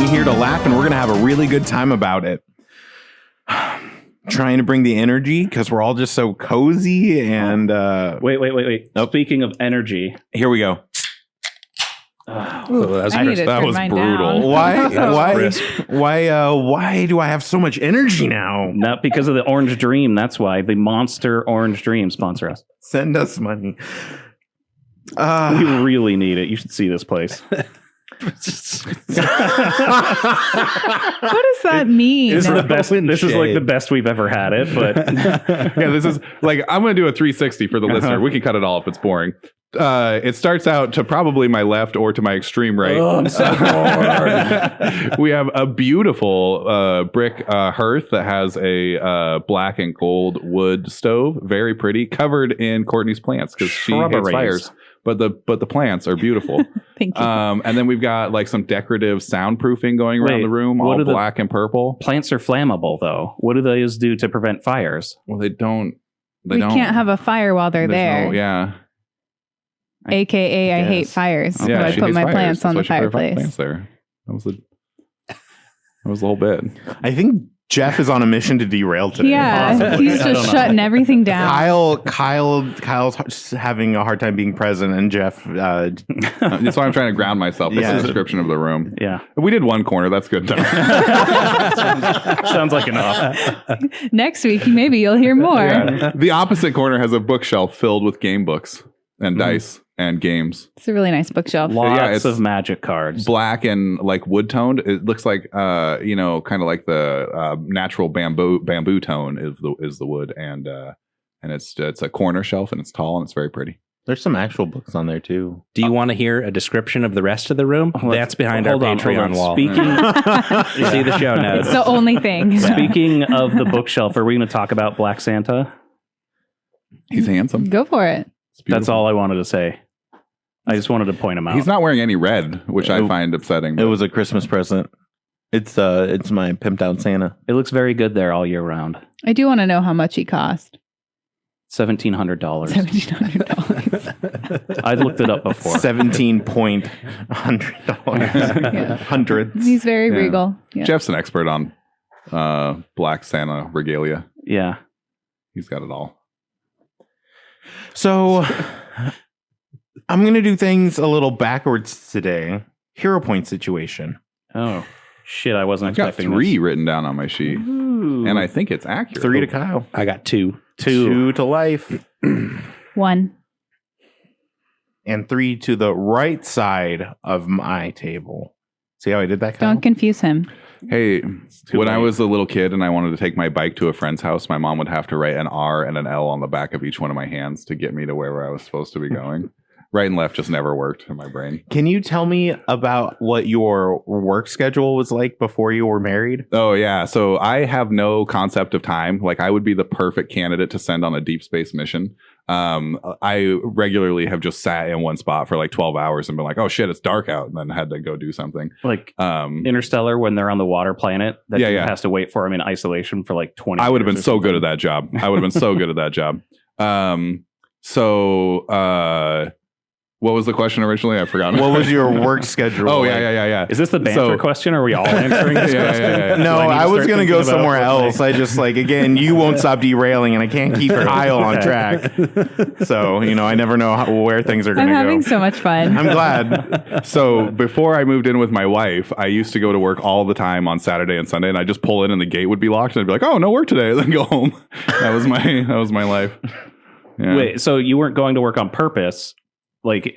me here to laugh, and we're going to have a really good time about it. Trying to bring the energy because we're all just so cozy and... Wait. Nope. Speaking of energy. Here we go. That was brutal. Why do I have so much energy now? Not because of the Orange Dream. That's why. The Monster Orange Dream sponsor us. Send us money. We really need it. You should see this place. What does that mean? This is the best. This is like the best we've ever had it. But yeah, this is like I'm going to do a 360 for the listener. We can cut it all if it's boring. It starts out to probably my left or to my extreme right. Oh, I'm so bored. We have a beautiful brick hearth that has a black and gold wood stove, very pretty, covered in Courtney's plants because she hates fires. But the plants are beautiful. Thank you. And then we've got like some decorative soundproofing going around the room, all black and purple. Plants are flammable, though. What do those do to prevent fires? Well, they don't. We can't have a fire while they're there. Yeah. AKA, I hate fires. So I put my plants on the fireplace. Plants there. That was the whole bit. I think Jeff is on a mission to derail today. Yeah, possibly. he's just shutting everything down. Kyle's just having a hard time being present, and Jeff. That's why I'm trying to ground myself. This is the description of the room. Yeah, we did one corner. That's good. Sounds like enough. Next week, maybe you'll hear more. Yeah. The opposite corner has a bookshelf filled with game books and dice and games. It's a really nice bookshelf. Lots of magic cards. Black and like wood toned. It looks like kind of like the natural bamboo tone is the wood, and it's a corner shelf, and it's tall and it's very pretty. There's some actual books on there too. Do you want to hear a description of the rest of the room? That's behind our Patreon wall. Speaking, you see the show notes. It's the only thing. Speaking of the bookshelf, are we going to talk about Black Santa? He's handsome. Go for it. That's all I wanted to say. I just wanted to point him out. He's not wearing any red, which I find upsetting. It was a Christmas present. It's my pimped out Santa. It looks very good there all year round. I do want to know how much he cost. $1,700. $1,700. I looked it up before. $17,100. Hundreds. He's very regal. Yeah. Jeff's an expert on Black Santa regalia. Yeah. He's got it all. So I'm going to do things a little backwards today. Hero point situation. Oh, shit. I wasn't expecting I've got 3 written down on my sheet. Ooh. And I think it's accurate. 3 to Kyle. I got 2. 2 to life. 1. And 3 to the right side of my table. See how I did that, Kyle? Don't confuse him. Hey, when I was a little kid and I wanted to take my bike to a friend's house, my mom would have to write an R and an L on the back of each one of my hands to get me to where I was supposed to be going. Right and left just never worked in my brain. Can you tell me about what your work schedule was like before you were married? Oh, yeah. So I have no concept of time. Like, I would be the perfect candidate to send on a deep space mission. I regularly have just sat in one spot for like 12 hours and been like, oh, shit, it's dark out, and then had to go do something. Like Interstellar, when they're on the water planet that has to wait for him in isolation for like 20 I would have been so good at that job. What was the question originally? I've forgotten. What was your work schedule? Oh, yeah. Is this the banter question? Or are we all answering this question? Yeah. No, I was going to go somewhere else. I just again, you won't stop derailing, and I can't keep Kyle on track. So, I never know where things are going to go. I'm having so much fun. I'm glad. So before I moved in with my wife, I used to go to work all the time on Saturday and Sunday, and I'd just pull in and the gate would be locked, and I'd be like, oh, no work today. Then go home. That was my life. Yeah. Wait, so you weren't going to work on purpose? Like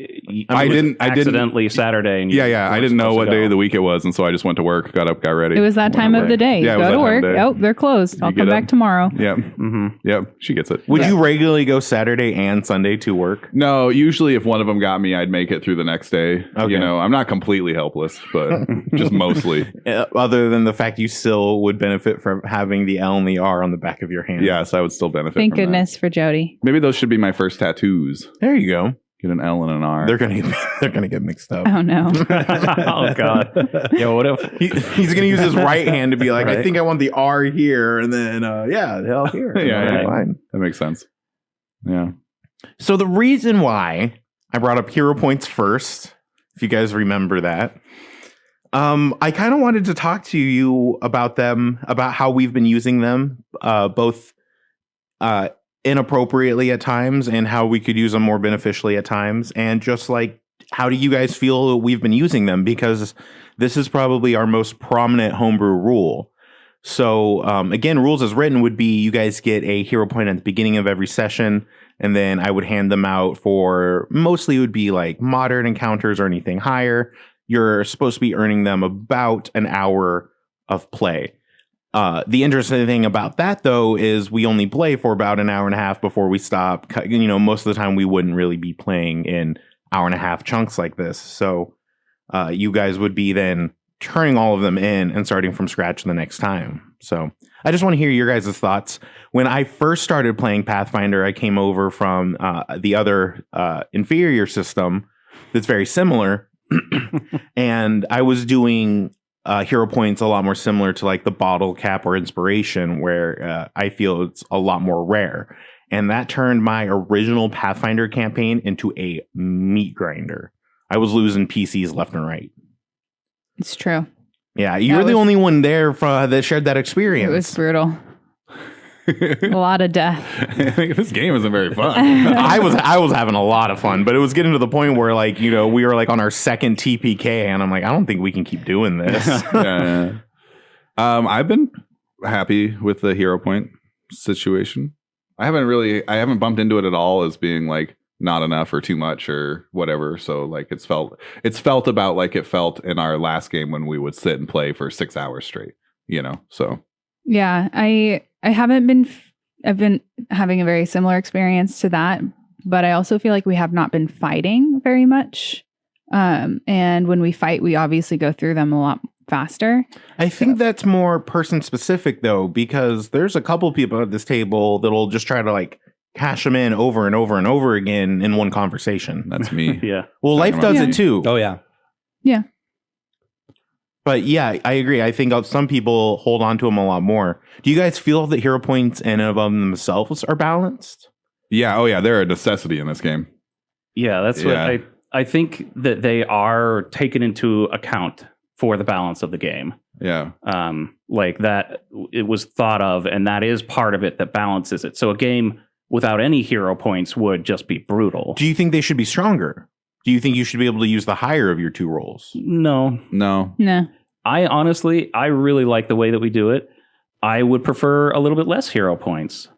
I didn't accidentally Saturday. And I didn't know what day of the week it was, and so I just went to work, got up, got ready. It was that time of the day. Yeah, go to work. Oh, they're closed. I'll come back tomorrow. Yep. Mm-hmm. Yep. She gets it. Would you regularly go Saturday and Sunday to work? No. Usually, if one of them got me, I'd make it through the next day. Okay. I'm not completely helpless, but just mostly. Other than the fact you still would benefit from having the L and the R on the back of your hand. Yes, I would still benefit. Thank from goodness that. for Jody. Maybe those should be my first tattoos. There you go. Get an L and an R. They're gonna get mixed up. Oh no! Oh god! Yeah, what if he's gonna use his right hand to be like, I think I want the R here, and then the L here. Yeah, fine. That makes sense. Yeah. So the reason why I brought up hero points first, if you guys remember that, I kind of wanted to talk to you about them, about how we've been using them, both inappropriately at times and how we could use them more beneficially at times. And just like, how do you guys feel we've been using them? Because this is probably our most prominent homebrew rule. So again, rules as written would be you guys get a hero point at the beginning of every session, and then I would hand them out for mostly it would be like modern encounters or anything higher. You're supposed to be earning them about an hour of play. The interesting thing about that, though, is we only play for about an hour and a half before we stop. You know, most of the time we wouldn't really be playing in hour and a half chunks like this. So you guys would be then turning all of them in and starting from scratch the next time. So I just want to hear your guys' thoughts. When I first started playing Pathfinder, I came over from the other inferior system that's very similar. And I was doing hero points a lot more similar to like the bottle cap or inspiration, where I feel it's a lot more rare. And that turned my original Pathfinder campaign into a meat grinder. I was losing PCs left and right. It's true. Yeah, you're the only one there that shared that experience. It was brutal. A lot of death. This game isn't very fun. I was having a lot of fun, but it was getting to the point where, like, you know, we were like on our second TPK, and I'm like, I don't think we can keep doing this. Yeah. I've been happy with the hero point situation. I haven't bumped into it at all as being like not enough or too much or whatever. So like it's felt about like it felt in our last game when we would sit and play for 6 hours straight, you know. So yeah, I haven't been. I've been having a very similar experience to that, but I also feel like we have not been fighting very much. And when we fight, we obviously go through them a lot faster. I think that's more person specific though, because there's a couple people at this table that'll just try to like cash them in over and over and over again in one conversation. That's me. Yeah. Well, life does it too. Oh yeah. Yeah. But yeah, I agree. I think some people hold on to them a lot more. Do you guys feel that hero points in and of themselves are balanced? Yeah. Oh yeah. They're a necessity in this game. Yeah, that's what I think that they are taken into account for the balance of the game. Yeah. Like that, it was thought of, and that is part of it that balances it. So a game without any hero points would just be brutal. Do you think they should be stronger? Do you think you should be able to use the higher of your two rolls? No. I really like the way that we do it. I would prefer a little bit less hero points.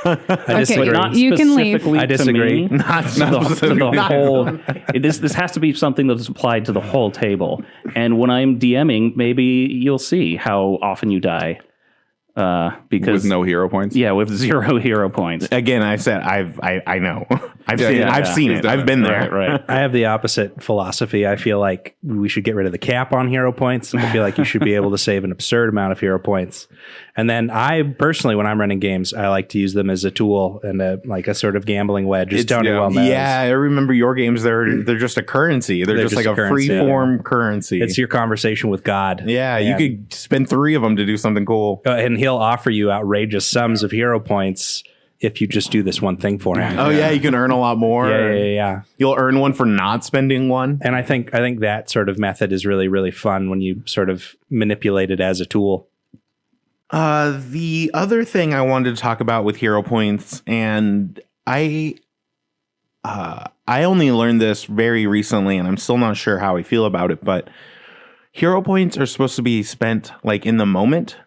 I disagree. Not you can leave. I disagree. Not to the whole. This has to be something that's applied to the whole table. And when I'm DMing, maybe you'll see how often you die. Because with no hero points. Yeah, with 0 hero points. Again, I said I know. I've seen it. I've been there. Right. I have the opposite philosophy. I feel like we should get rid of the cap on hero points. I feel like you should be able to save an absurd amount of hero points. And then I personally, when I'm running games, I like to use them as a tool and a sort of gambling wedge. As Tony well knows. Yeah, I remember your games. They're just a currency. They're just like a free form currency. It's your conversation with God. Yeah, you could spend 3 of them to do something cool. And he'll offer you outrageous sums of hero points if you just do this one thing for him. Oh yeah, you can earn a lot more. Yeah. You'll earn one for not spending one. And I think that sort of method is really, really fun when you sort of manipulate it as a tool. The other thing I wanted to talk about with hero points, and I only learned this very recently, and I'm still not sure how I feel about it, but hero points are supposed to be spent like in the moment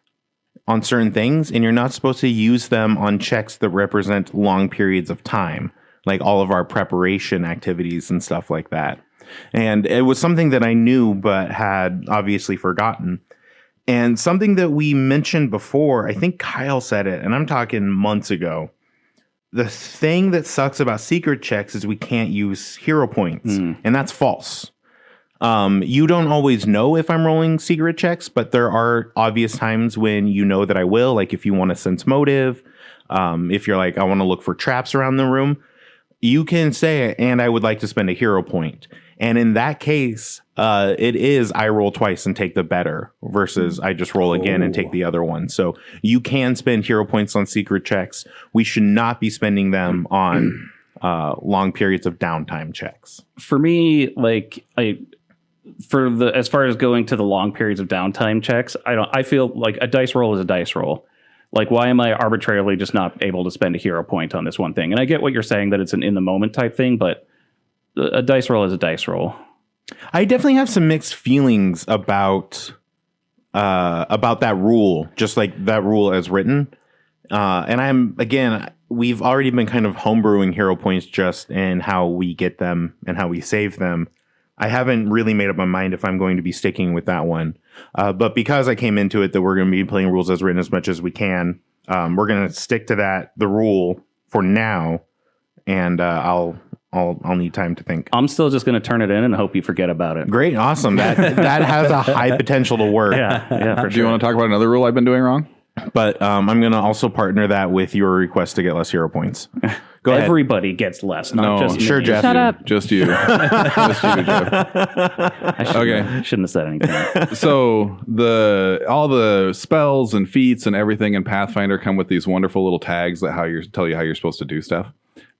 on certain things, and you're not supposed to use them on checks that represent long periods of time, like all of our preparation activities and stuff like that. And it was something that I knew but had obviously forgotten. And something that we mentioned before, I think Kyle said it, and I'm talking months ago. The thing that sucks about secret checks is we can't use hero points, and that's false. You don't always know if I'm rolling secret checks, but there are obvious times when you know that I will, like if you want to sense motive, if you're like, I want to look for traps around the room, you can say, and I would like to spend a hero point. And in that case, it is I roll twice and take the better versus I just roll again and take the other one. So you can spend hero points on secret checks. We should not be spending them on long periods of downtime checks. For me, like as far as going to the long periods of downtime checks, I feel like a dice roll is a dice roll. Like, why am I arbitrarily just not able to spend a hero point on this one thing? And I get what you're saying, that it's an in the moment type thing, but a dice roll is a dice roll. I definitely have some mixed feelings about that rule, just like that rule as written. And we've already been kind of homebrewing hero points just in how we get them and how we save them. I haven't really made up my mind if I'm going to be sticking with that one. But because I came into it that we're going to be playing rules as written as much as we can, we're going to stick to the rule for now. And I'll need time to think. I'm still just going to turn it in and hope you forget about it. Great. Awesome. That has a high potential to work. Yeah, for sure. Do you want to talk about another rule I've been doing wrong? But I'm going to also partner that with your request to get less hero points. Go ahead. Everybody gets less, not just sure, me. Jeff. Shut up. Just you. Just you, Jeff. I shouldn't have said anything. So all the spells and feats and everything in Pathfinder come with these wonderful little tags that tell you how you're supposed to do stuff.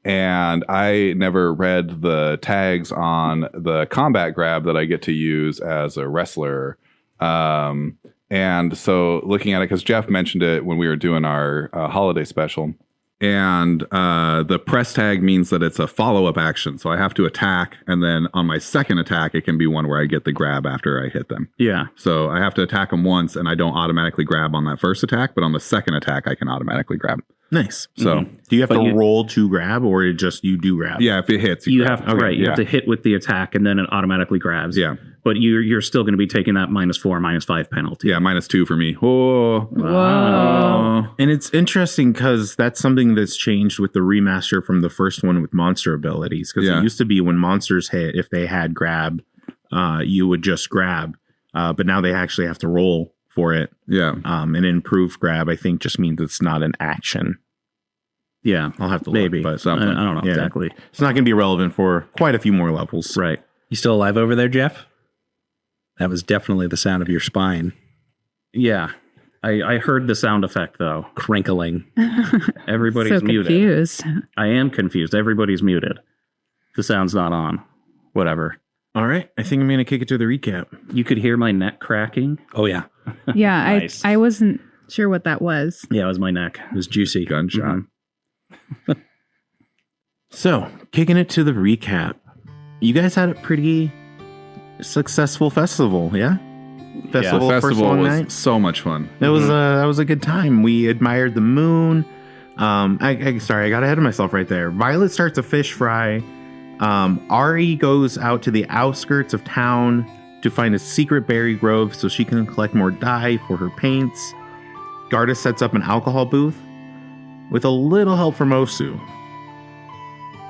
And I never read the tags on the combat grab that I get to use as a wrestler. And so looking at it, because Jeff mentioned it when we were doing our holiday special, and the press tag means that it's a follow-up action. So I have to attack, and then on my second attack, it can be one where I get the grab after I hit them. Yeah. So I have to attack them once, and I don't automatically grab on that first attack, but on the second attack, I can automatically grab. Nice. So do you have to roll to grab, or you do grab? yeah, if it hits, You grab. have right. You have to hit with the attack, and then it automatically grabs. Yeah. But you're still going to be taking that -4, -5 penalty. Yeah, -2 for me. Oh. Whoa. And it's interesting because that's something that's changed with the remaster from the first one with monster abilities. Because Yeah. it used to be when monsters hit, if they had grab, you would just grab. But now they actually have to roll for it. Yeah. An improved grab, I think, just means it's not an action. Yeah. I'll have to Maybe. look, but I something. don't know Yeah. exactly. It's not going to be relevant for quite a few more levels. Right. You still alive over there, Jeff? That was definitely the sound of your spine Yeah. I heard the sound effect, though. crinkling. Everybody's So muted. confused. I am confused. Everybody's muted. The sound's not on. Whatever. All right. I think I'm going to kick it to the recap. You could hear my neck cracking. Oh, yeah. Yeah, Nice. I wasn't sure what that was. Yeah, it was my neck. It was juicy. Gunshot. So, kicking it to the recap. You guys had a pretty successful festival, yeah? The Festival, first festival long was night. so much fun. That was a good time. We admired the moon. Sorry, I got ahead of myself right there. Violet starts a fish fry. Ari goes out to the outskirts of town to find a secret berry grove so she can collect more dye for her paints. Gardis sets up an alcohol booth with a little help from Osu.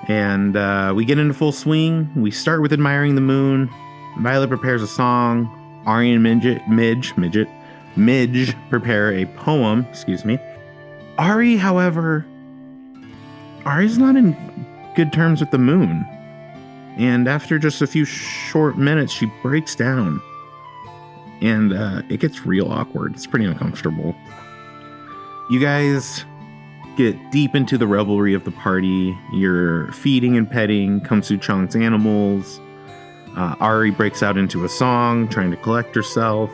And we get into full swing. We start with admiring the moon. Violet prepares a song. Ari and Midge prepare a poem. Excuse me. Ari, however, Ari's not in good terms with the moon. And after just a few short minutes, she breaks down. And it gets real awkward. It's pretty uncomfortable. You guys get deep into the revelry of the party. You're feeding and petting Kumsu Chang's animals. Ari breaks out into a song, trying to collect herself.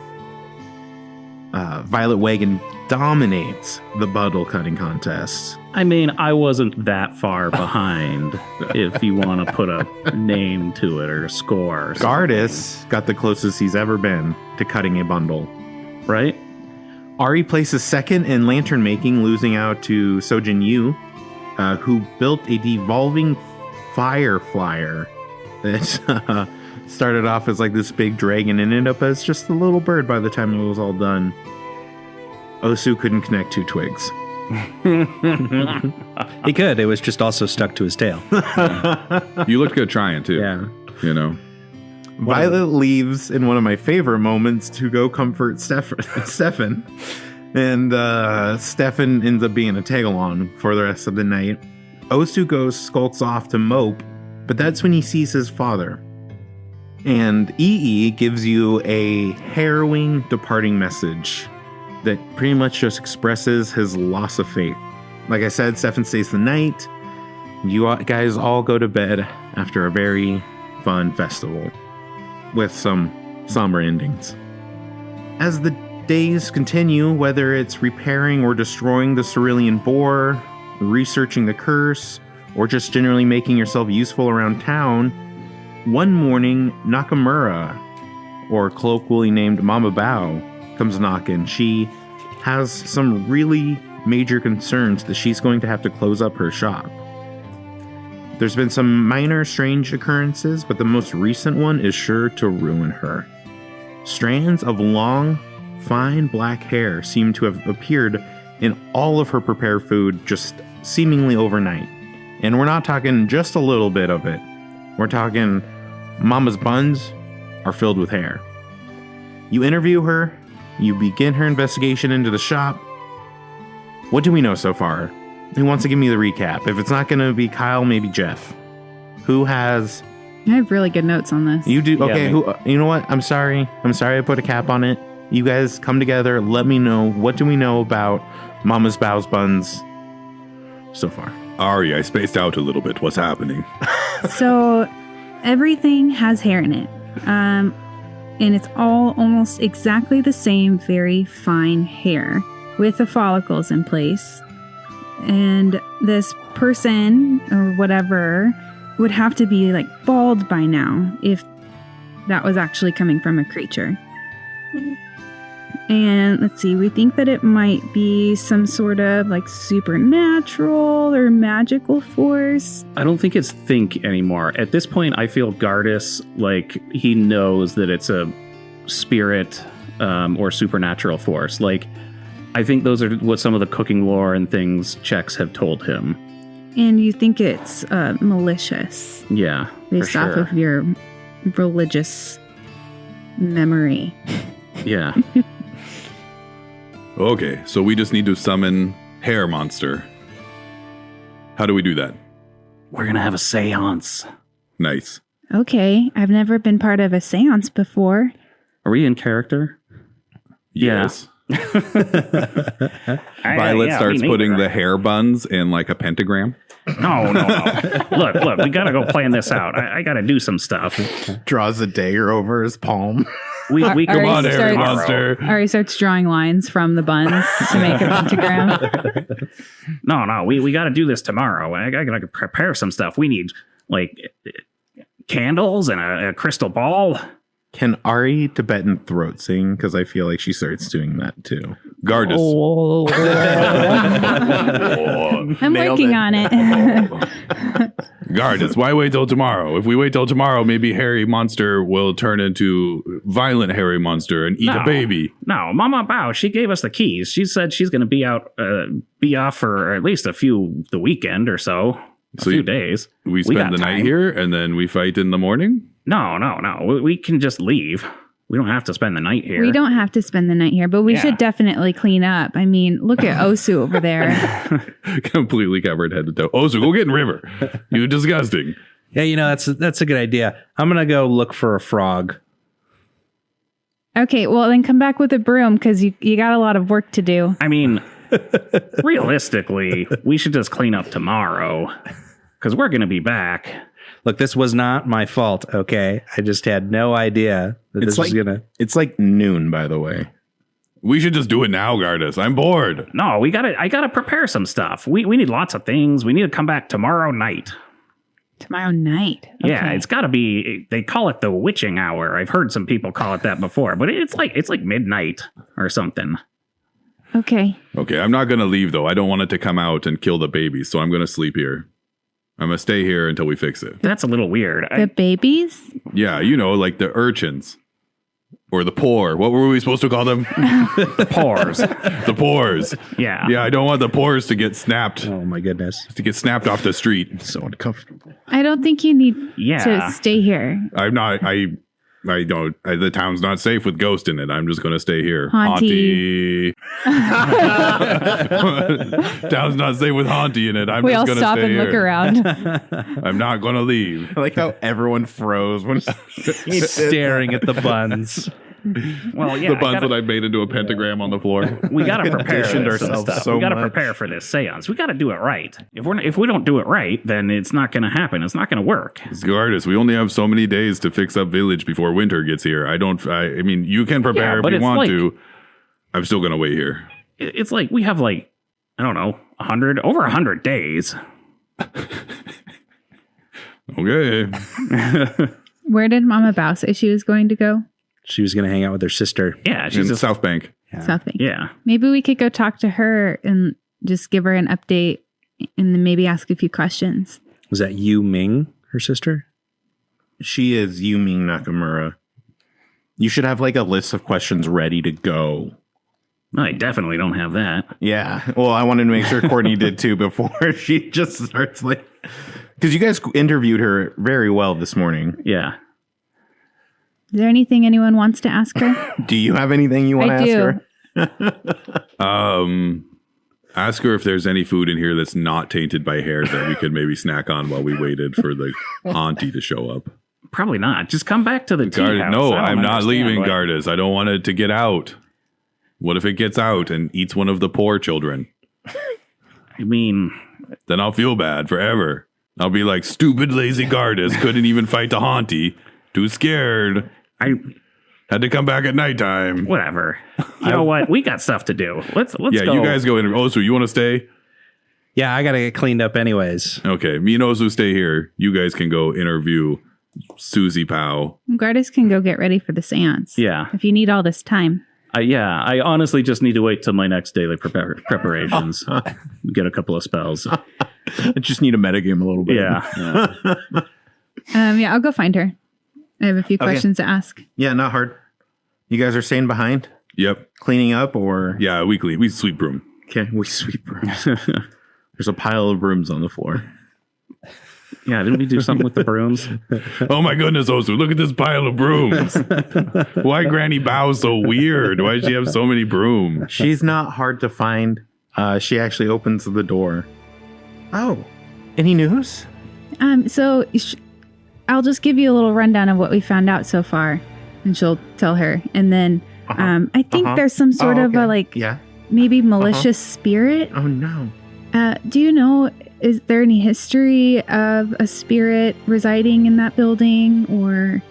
Violet Wagon dominates the bundle cutting contest. I mean, I wasn't that far behind if you want to put a name to it or a score. Or Gardis got the closest he's ever been to cutting a bundle. right? Ari places second in lantern making, losing out to Sojin Yu, who built a devolving fire flyer that started off as like this big dragon and ended up as just a little bird by the time it was all done. Osu couldn't connect two twigs. He could. It was just also stuck to his tail. You looked good trying too. Yeah. You know. Violet leaves in one of my favorite moments to go comfort Stefan. And Stefan ends up being a tag-along for the rest of the night. Osu skulks off to mope, but that's when he sees his father. And EE gives you a harrowing departing message that pretty much just expresses his loss of faith. Like I said, Stefan stays the night. You guys all go to bed after a very fun festival. with some somber endings. As the days continue, whether it's repairing or destroying the cerulean boar, researching the curse, or just generally making yourself useful around town, one morning Nakamura, or colloquially named Mama Bao, comes knocking. She has some really major concerns that she's going to have to close up her shop. There's been some minor strange occurrences, but the most recent one is sure to ruin her. Strands of long, fine black hair seem to have appeared in all of her prepared food just seemingly overnight. And we're not talking just a little bit of it. We're talking Mama's buns are filled with hair. You interview her, you begin her investigation into the shop. What do we know so far? Who wants to give me the recap? If it's not going to be Kyle, maybe Jeff. Who has... I have really good notes on this. You do? Okay, Yeah, you know what? I'm sorry I put a cap on it. You guys come together, let me know. What do we know about Mama's Bao's buns so far? Ari, I spaced out a little bit. What's happening? So everything has hair in it. And it's all almost exactly the same, very fine hair with the follicles in place. And this person or whatever would have to be like bald by now if that was actually coming from a creature. And let's see, we think that it might be some sort of like supernatural or magical force. I don't think it's think anymore. At this point, I feel Gardis, like, he knows that it's a spirit or supernatural force. Like, I think those are what some of the cooking lore and things checks have told him. And you think it's malicious Yeah, based for off sure. of your religious memory. Yeah. Okay, so we just need to summon Hair Monster. How do we do that? We're going to have a seance. Nice. Okay, I've never been part of a seance before. Are we in character? Yeah. Yes. Violet starts putting the hair buns in like a pentagram. No. Look, we gotta go plan this out. I gotta do some stuff. Draws a dagger over his palm. We Ari come on, starts- Harry Monster. Ari starts drawing lines from the buns to make a pentagram. No, we gotta do this tomorrow. I gotta prepare some stuff. We need like candles and a crystal ball. Can Ari Tibetan throat sing? Because I feel like she starts doing that too. Gardis. I'm working on it. Gardis, why wait till tomorrow? If we wait till tomorrow, maybe Hairy Monster will turn into violent Hairy Monster and eat a baby. No, Mama Bao, she gave us the keys. She said she's gonna be off for at least the weekend or so. A few days. We got spend the night time. here and then we fight in the morning? No. We can just leave. We don't have to spend the night here. We don't have to spend the night here, but we Yeah. should definitely clean up. I mean, look at Osu over there. Completely covered head to toe. Oh, so go get in river. You're disgusting. Yeah, that's a good idea. I'm gonna go look for a frog. Okay, well then come back with a broom because you got a lot of work to do. I mean, realistically, we should just clean up tomorrow because we're going to be back. Look, this was not my fault, okay? I just had no idea that this was gonna... It's like noon, by the way. We should just do it now, Gardis. I'm bored. No, I gotta prepare some stuff. We need lots of things. We need to come back tomorrow night. Tomorrow night. Yeah, Okay. it's got to be. They call it the witching hour. I've heard some people call it that before, but it's like midnight or something. Okay. Okay, I'm not going to leave, though. I don't want it to come out and kill the baby, so I'm going to sleep here. I'm going to stay here until we fix it. That's a little weird. The babies? Yeah, like the urchins. Or the poor. What were we supposed to call them? Pores. The pores. Yeah. Yeah, I don't want the pores to get snapped. Oh my goodness. To get snapped off the street. So uncomfortable. I don't think you need Yeah. to stay here. I'm not. I don't. The town's not safe with ghost in it. I'm just going to stay here. Haunty. Haunty. Town's not safe with Haunty in it. I'm We just all going to stop stay and here. look around. I'm not going to leave. I like how everyone froze when Staring at the buns. Well, yeah, The buns that I made into a pentagram on the floor. we got to prepare Conditioned this and ourselves stuff. so We got to much. prepare for this seance. We got to do it right. If we don't do it right, then it's not going to happen. It's not going to work. Gardis, we only have so many days to fix up village before winter gets here. I mean, you can prepare Yeah, but if you it's want like- to. I'm still going to wait here. It's like we have like, I don't know, over 100 days. Okay. Where did Mama Bao say she was going to go? She was going to hang out with her sister. Yeah, In she's just, South Bank. South Bank. yeah. Maybe we could go talk to her and just give her an update and then maybe ask a few questions. Was that Yu Ming, her sister? She is Yumi Nakamura. You should have like a list of questions ready to go. I definitely don't have that. Yeah. Well, I wanted to make sure Courtney did too before she just starts like, because you guys interviewed her very well this morning. Yeah. Is there anything anyone wants to ask her? Do you have anything you want to I ask do. her? Ask her if there's any food in here that's not tainted by hair that we could maybe snack on while we waited for the auntie to show up. Probably not. Just come back to the tea Gardis, house. no, I don't I'm not understand leaving, why- Gardis. I don't want it to get out. What if it gets out and eats one of the poor children? I mean, Then I'll feel bad forever. I'll be like, stupid, lazy Gardis couldn't even fight the Haunty. Too scared. Had to come back at nighttime. whatever. You know what? We got stuff to do. Let's Yeah, go. you guys go in. Osu, you want to stay? Yeah, I got to get cleaned up anyways. Okay, me and Osu stay here. You guys can go interview Susie Powell. Gardis can go get ready for the seance. Yeah. If you need all this time. Yeah, I honestly just need to wait till my next daily preparations. Get a couple of spells. I just need to metagame a little bit. Yeah. Yeah, I'll go find her. I have a few questions to ask. Yeah, not hard. You guys are staying behind, Yep. cleaning up, or Yeah, weekly. We sweep broom. okay, we sweep brooms. There's a pile of brooms on the floor. Yeah, didn't we do something with the brooms? Oh my goodness, Osu, look at this pile of brooms. Why Granny Bao so weird? Why does she have so many brooms? She's not hard to find. She actually opens the door. Oh, any news? I'll just give you a little rundown of what we found out so far, and she'll tell her. And then I think there's some sort of a Yeah. maybe malicious spirit. Oh no. Do you know, is there any history of a spirit residing in that building, or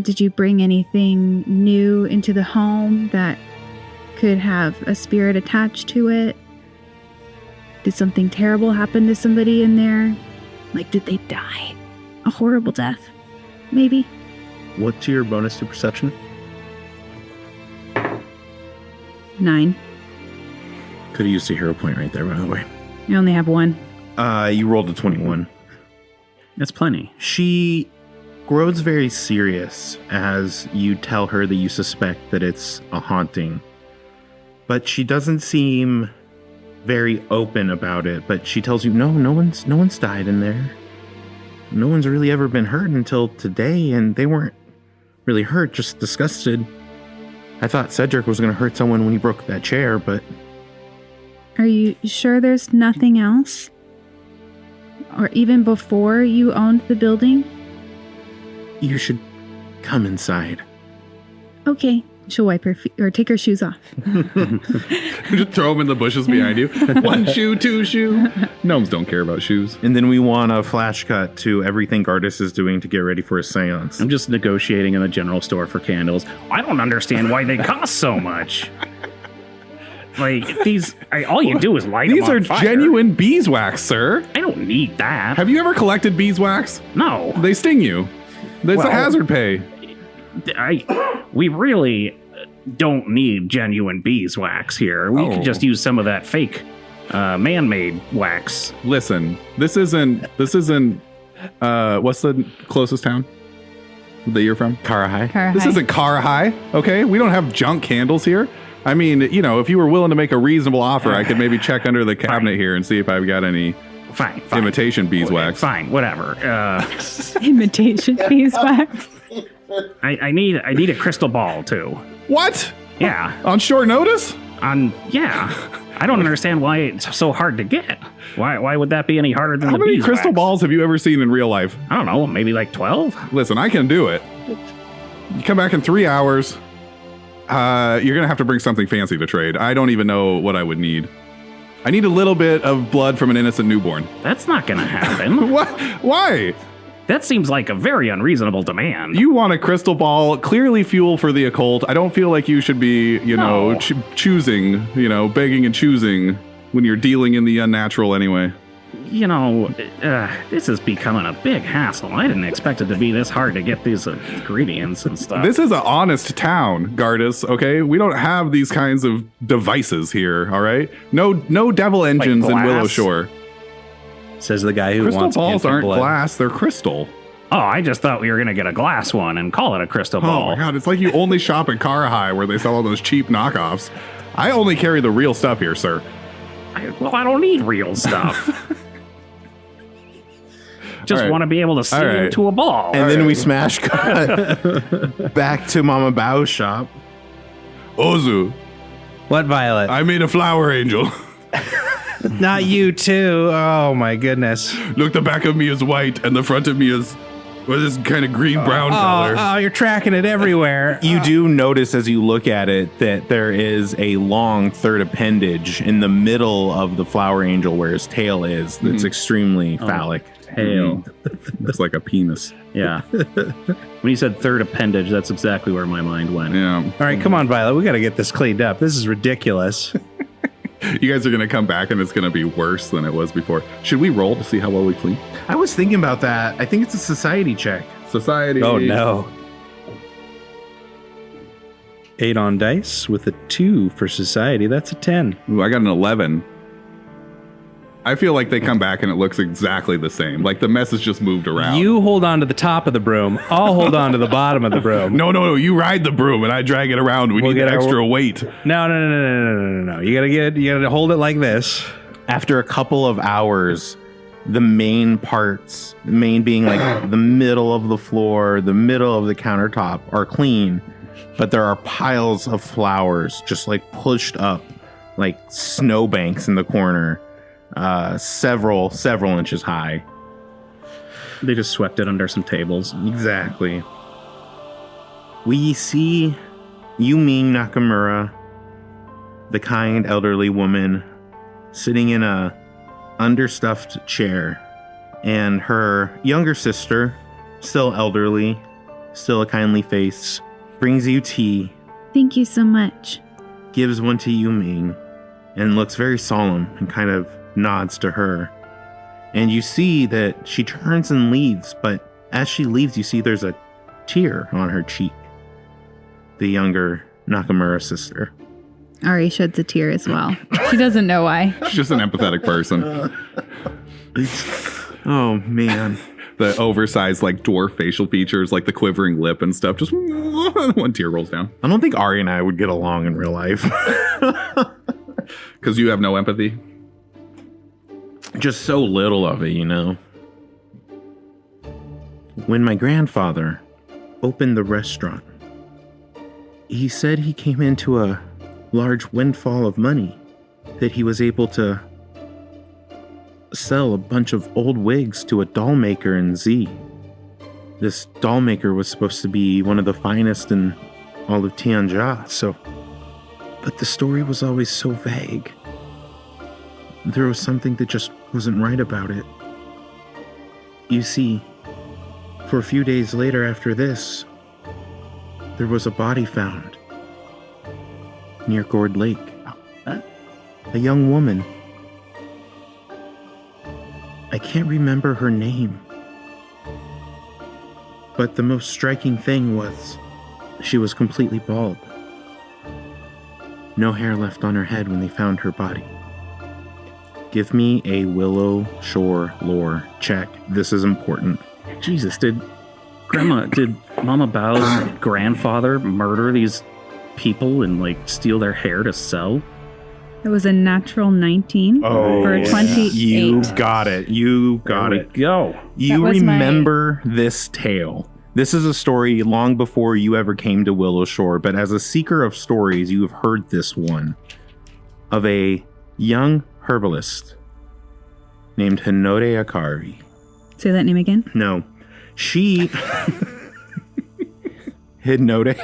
did you bring anything new into the home that could have a spirit attached to it? Did something terrible happen to somebody in there? Like, did they die? A horrible death? Maybe? What's your bonus to perception? 9. Could have used a hero point right there, by the way. I only have 1. You rolled a 21. That's plenty. She grows very serious as you tell her that you suspect that it's a haunting. But she doesn't seem very open about it. But she tells you, no one's died in there. No one's really ever been hurt until today, and they weren't really hurt, just disgusted. I thought Cedric was going to hurt someone when he broke that chair, but Are you sure there's nothing else? Or even before you owned the building? you should come inside. Okay. She'll wipe her feet or take her shoes off. Just throw them in the bushes behind you. 1 shoe, 2 shoe. Gnomes don't care about shoes. And then we want a flash cut to everything Gardis is doing to get ready for his seance. I'm just negotiating in the general store for candles. I don't understand why they cost so much. Like, all you do is light them These on are fire. genuine beeswax, sir. I don't need that. Have you ever collected beeswax? No. They sting you. It's a hazard pay. We really don't need genuine beeswax here. We could just use some of that fake man-made wax. Listen, this isn't what's the closest town that you're from? Karahai. This isn't Karahai, okay? We don't have junk candles here. I mean, if you were willing to make a reasonable offer, I could maybe check under the cabinet here and see if I've got any Fine. imitation beeswax. Fine, whatever. Imitation beeswax. I need a crystal ball too. What? Yeah. On short notice? I don't understand why it's so hard to get. Why would that be any harder than How the many beeswax? crystal balls have you ever seen in real life? I don't know, maybe like 12? Listen, I can do it. You come back in 3 hours. You're going to have to bring something fancy to trade. I don't even know what I would need. I need a little bit of blood from an innocent newborn. That's not going to happen. What? Why? That seems like a very unreasonable demand. You want a crystal ball, clearly fuel for the occult. I don't feel like you should be, choosing, begging and choosing when you're dealing in the unnatural anyway. This is becoming a big hassle. I didn't expect it to be this hard to get these ingredients and stuff. This is an honest town, Gardis, okay? We don't have these kinds of devices here, all right? No devil engines in Willow Shore. Says the guy who crystal wants balls aren't blood. glass, they're crystal. Oh, I just thought we were going to get a glass one and call it a crystal ball. Oh my god, it's like you only shop at Car High where they sell all those cheap knockoffs. I only carry the real stuff here, sir. I don't need real stuff. Just right. want to be able to see right. into a ball. And then we smash cut back to Mama Bao's shop. Osu, What, Violet? I made a flower angel. Not you too. Oh my goodness. Look, the back of me is white and the front of me is this kind of green-brown color. Oh, you're tracking it everywhere. You do notice as you look at it that there is a long third appendage in the middle of the flower angel where his tail is. That's extremely phallic. Tail. Looks like a penis. Yeah. When you said third appendage, that's exactly where my mind went. Yeah. All right, come on, Violet. We got to get this cleaned up. This is ridiculous. You guys are going to come back and it's going to be worse than it was before. Should we roll to see how well we clean? I was thinking about that. I think it's a society check. Society. Oh, no. 8 on dice with a 2 for society. That's a 10. Ooh, I got an 11. I feel like they come back and it looks exactly the same. Like the mess has just moved around. You hold on to the top of the broom. I'll hold on to the bottom of the broom. No. You ride the broom and I drag it around. We We'll need get that our- extra weight. No. You gotta hold it like this. After a couple of hours, the main parts, the main being like the middle of the floor, the middle of the countertop, are clean, but there are piles of flowers just like pushed up like snowbanks in the corner, several inches high. They just swept it under some tables. Exactly. We see Yuming Nakamura, the kind elderly woman, sitting in a understuffed chair, and her younger sister, still elderly, still a kindly face, brings you tea, Thank you so much. gives one to Yuming, and looks very solemn and kind of nods to her. And you see that she turns and leaves, but as she leaves, you see there's a tear on her cheek. The younger Nakamura sister. Ari sheds a tear as well. She doesn't know why. She's just an empathetic person. Oh, man. The oversized, like, dwarf facial features, like the quivering lip and stuff. Just one tear rolls down. I don't think Ari and I would get along in real life. Because you have no empathy. Just so little of it, you know. When my grandfather opened the restaurant, he said he came into a large windfall of money, that he was able to sell a bunch of old wigs to a doll maker in Z. This doll maker was supposed to be one of the finest in all of Tianjia, but the story was always so vague. There was something that just wasn't right about it. You see, for a few days later after this, there was a body found near Gourd Lake. A young woman. I can't remember her name. But the most striking thing was she was completely bald. No hair left on her head when they found her body. Give me a Willow Shore lore check. This is important. Jesus, did Mama Bao's grandfather murder these people and like steal their hair to sell? It was a natural 19 for a 28. You got it. You got There it. we go. You That was remember this tale. This is a story long before you ever came to Willow Shore, but as a seeker of stories, you have heard this one of a young herbalist named Hinode Akari. Say that name again. No, she Hinode.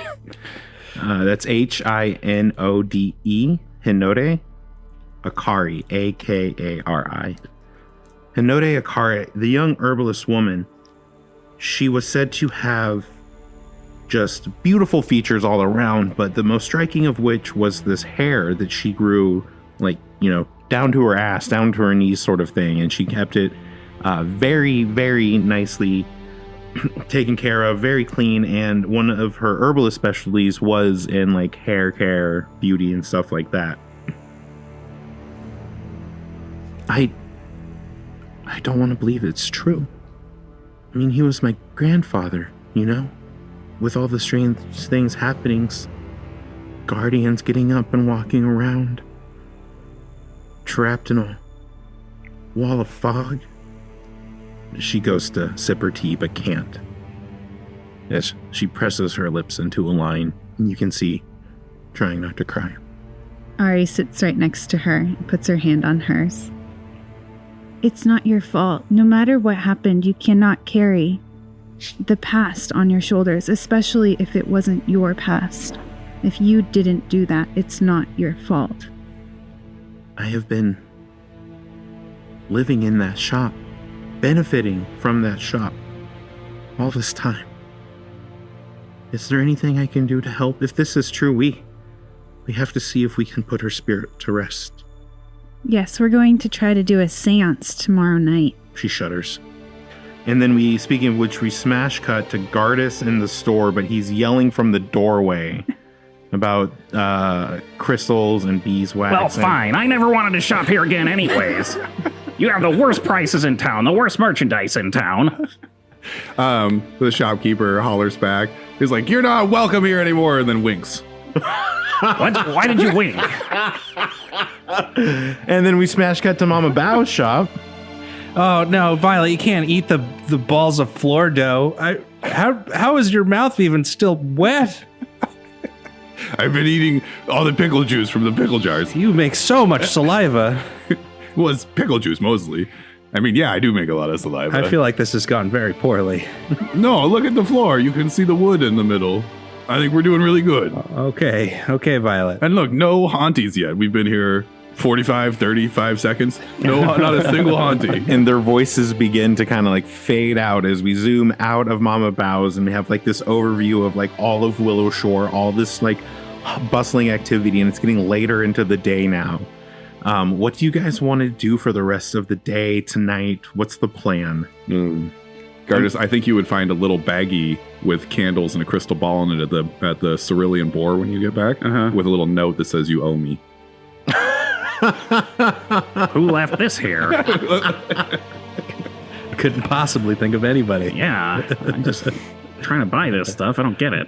That's Hinode. Hinode Akari. Akari. Hinode Akari, the young herbalist woman, she was said to have just beautiful features all around, but the most striking of which was this hair that she grew, like, down to her ass, down to her knees sort of thing, and she kept it very, very nicely taken care of, very clean, and one of her herbalist specialties was in, like, hair care, beauty, and stuff like that. I don't want to believe it's true. I mean, he was my grandfather, with all the strange things happening, guardians getting up and walking around, trapped in a wall of fog. She goes to sip her tea, but can't. Yes, she presses her lips into a line, and you can see, trying not to cry. Ari sits right next to her and puts her hand on hers. It's not your fault. No matter what happened, you cannot carry the past on your shoulders, especially if it wasn't your past. If you didn't do that, it's not your fault. I have been living in that shop, benefiting from that shop all this time. Is there anything I can do to help? If this is true, we have to see if we can put her spirit to rest. Yes, we're going to try to do a seance tomorrow night. She shudders. And then speaking of which, we smash cut to Gardis in the store, but he's yelling from the doorway about crystals and beeswax. Well, fine. I never wanted to shop here again anyways. You have the worst prices in town, the worst merchandise in town. The shopkeeper hollers back. He's like, "You're not welcome here anymore," and then winks. What? Why did you wink? And then we smash cut to Mama Bao's shop. Oh no, Violet, you can't eat the balls of floor dough. How is your mouth even still wet? I've been eating all the pickle juice from the pickle jars. You make so much saliva. Well, it's pickle juice mostly. I mean, yeah, I do make a lot of saliva. I feel like this has gone very poorly. No, look at the floor. You can see the wood in the middle. I think we're doing really good. Okay, Violet. And look, no haunties yet. We've been here 45, 35 seconds. No, not a single hauntie. And their voices begin to kind of like fade out as we zoom out of Mama Bao's, and we have like this overview of like all of Willow Shore, all this like bustling activity, and it's getting later into the day now. What do you guys want to do for the rest of the day tonight? What's the plan? Gardis, I think you would find a little baggie with candles and a crystal ball in it at the Cerulean Boar when you get back, with a little note that says, "You owe me." Who left this here? Couldn't possibly think of anybody. Yeah, I'm just trying to buy this stuff. I don't get it.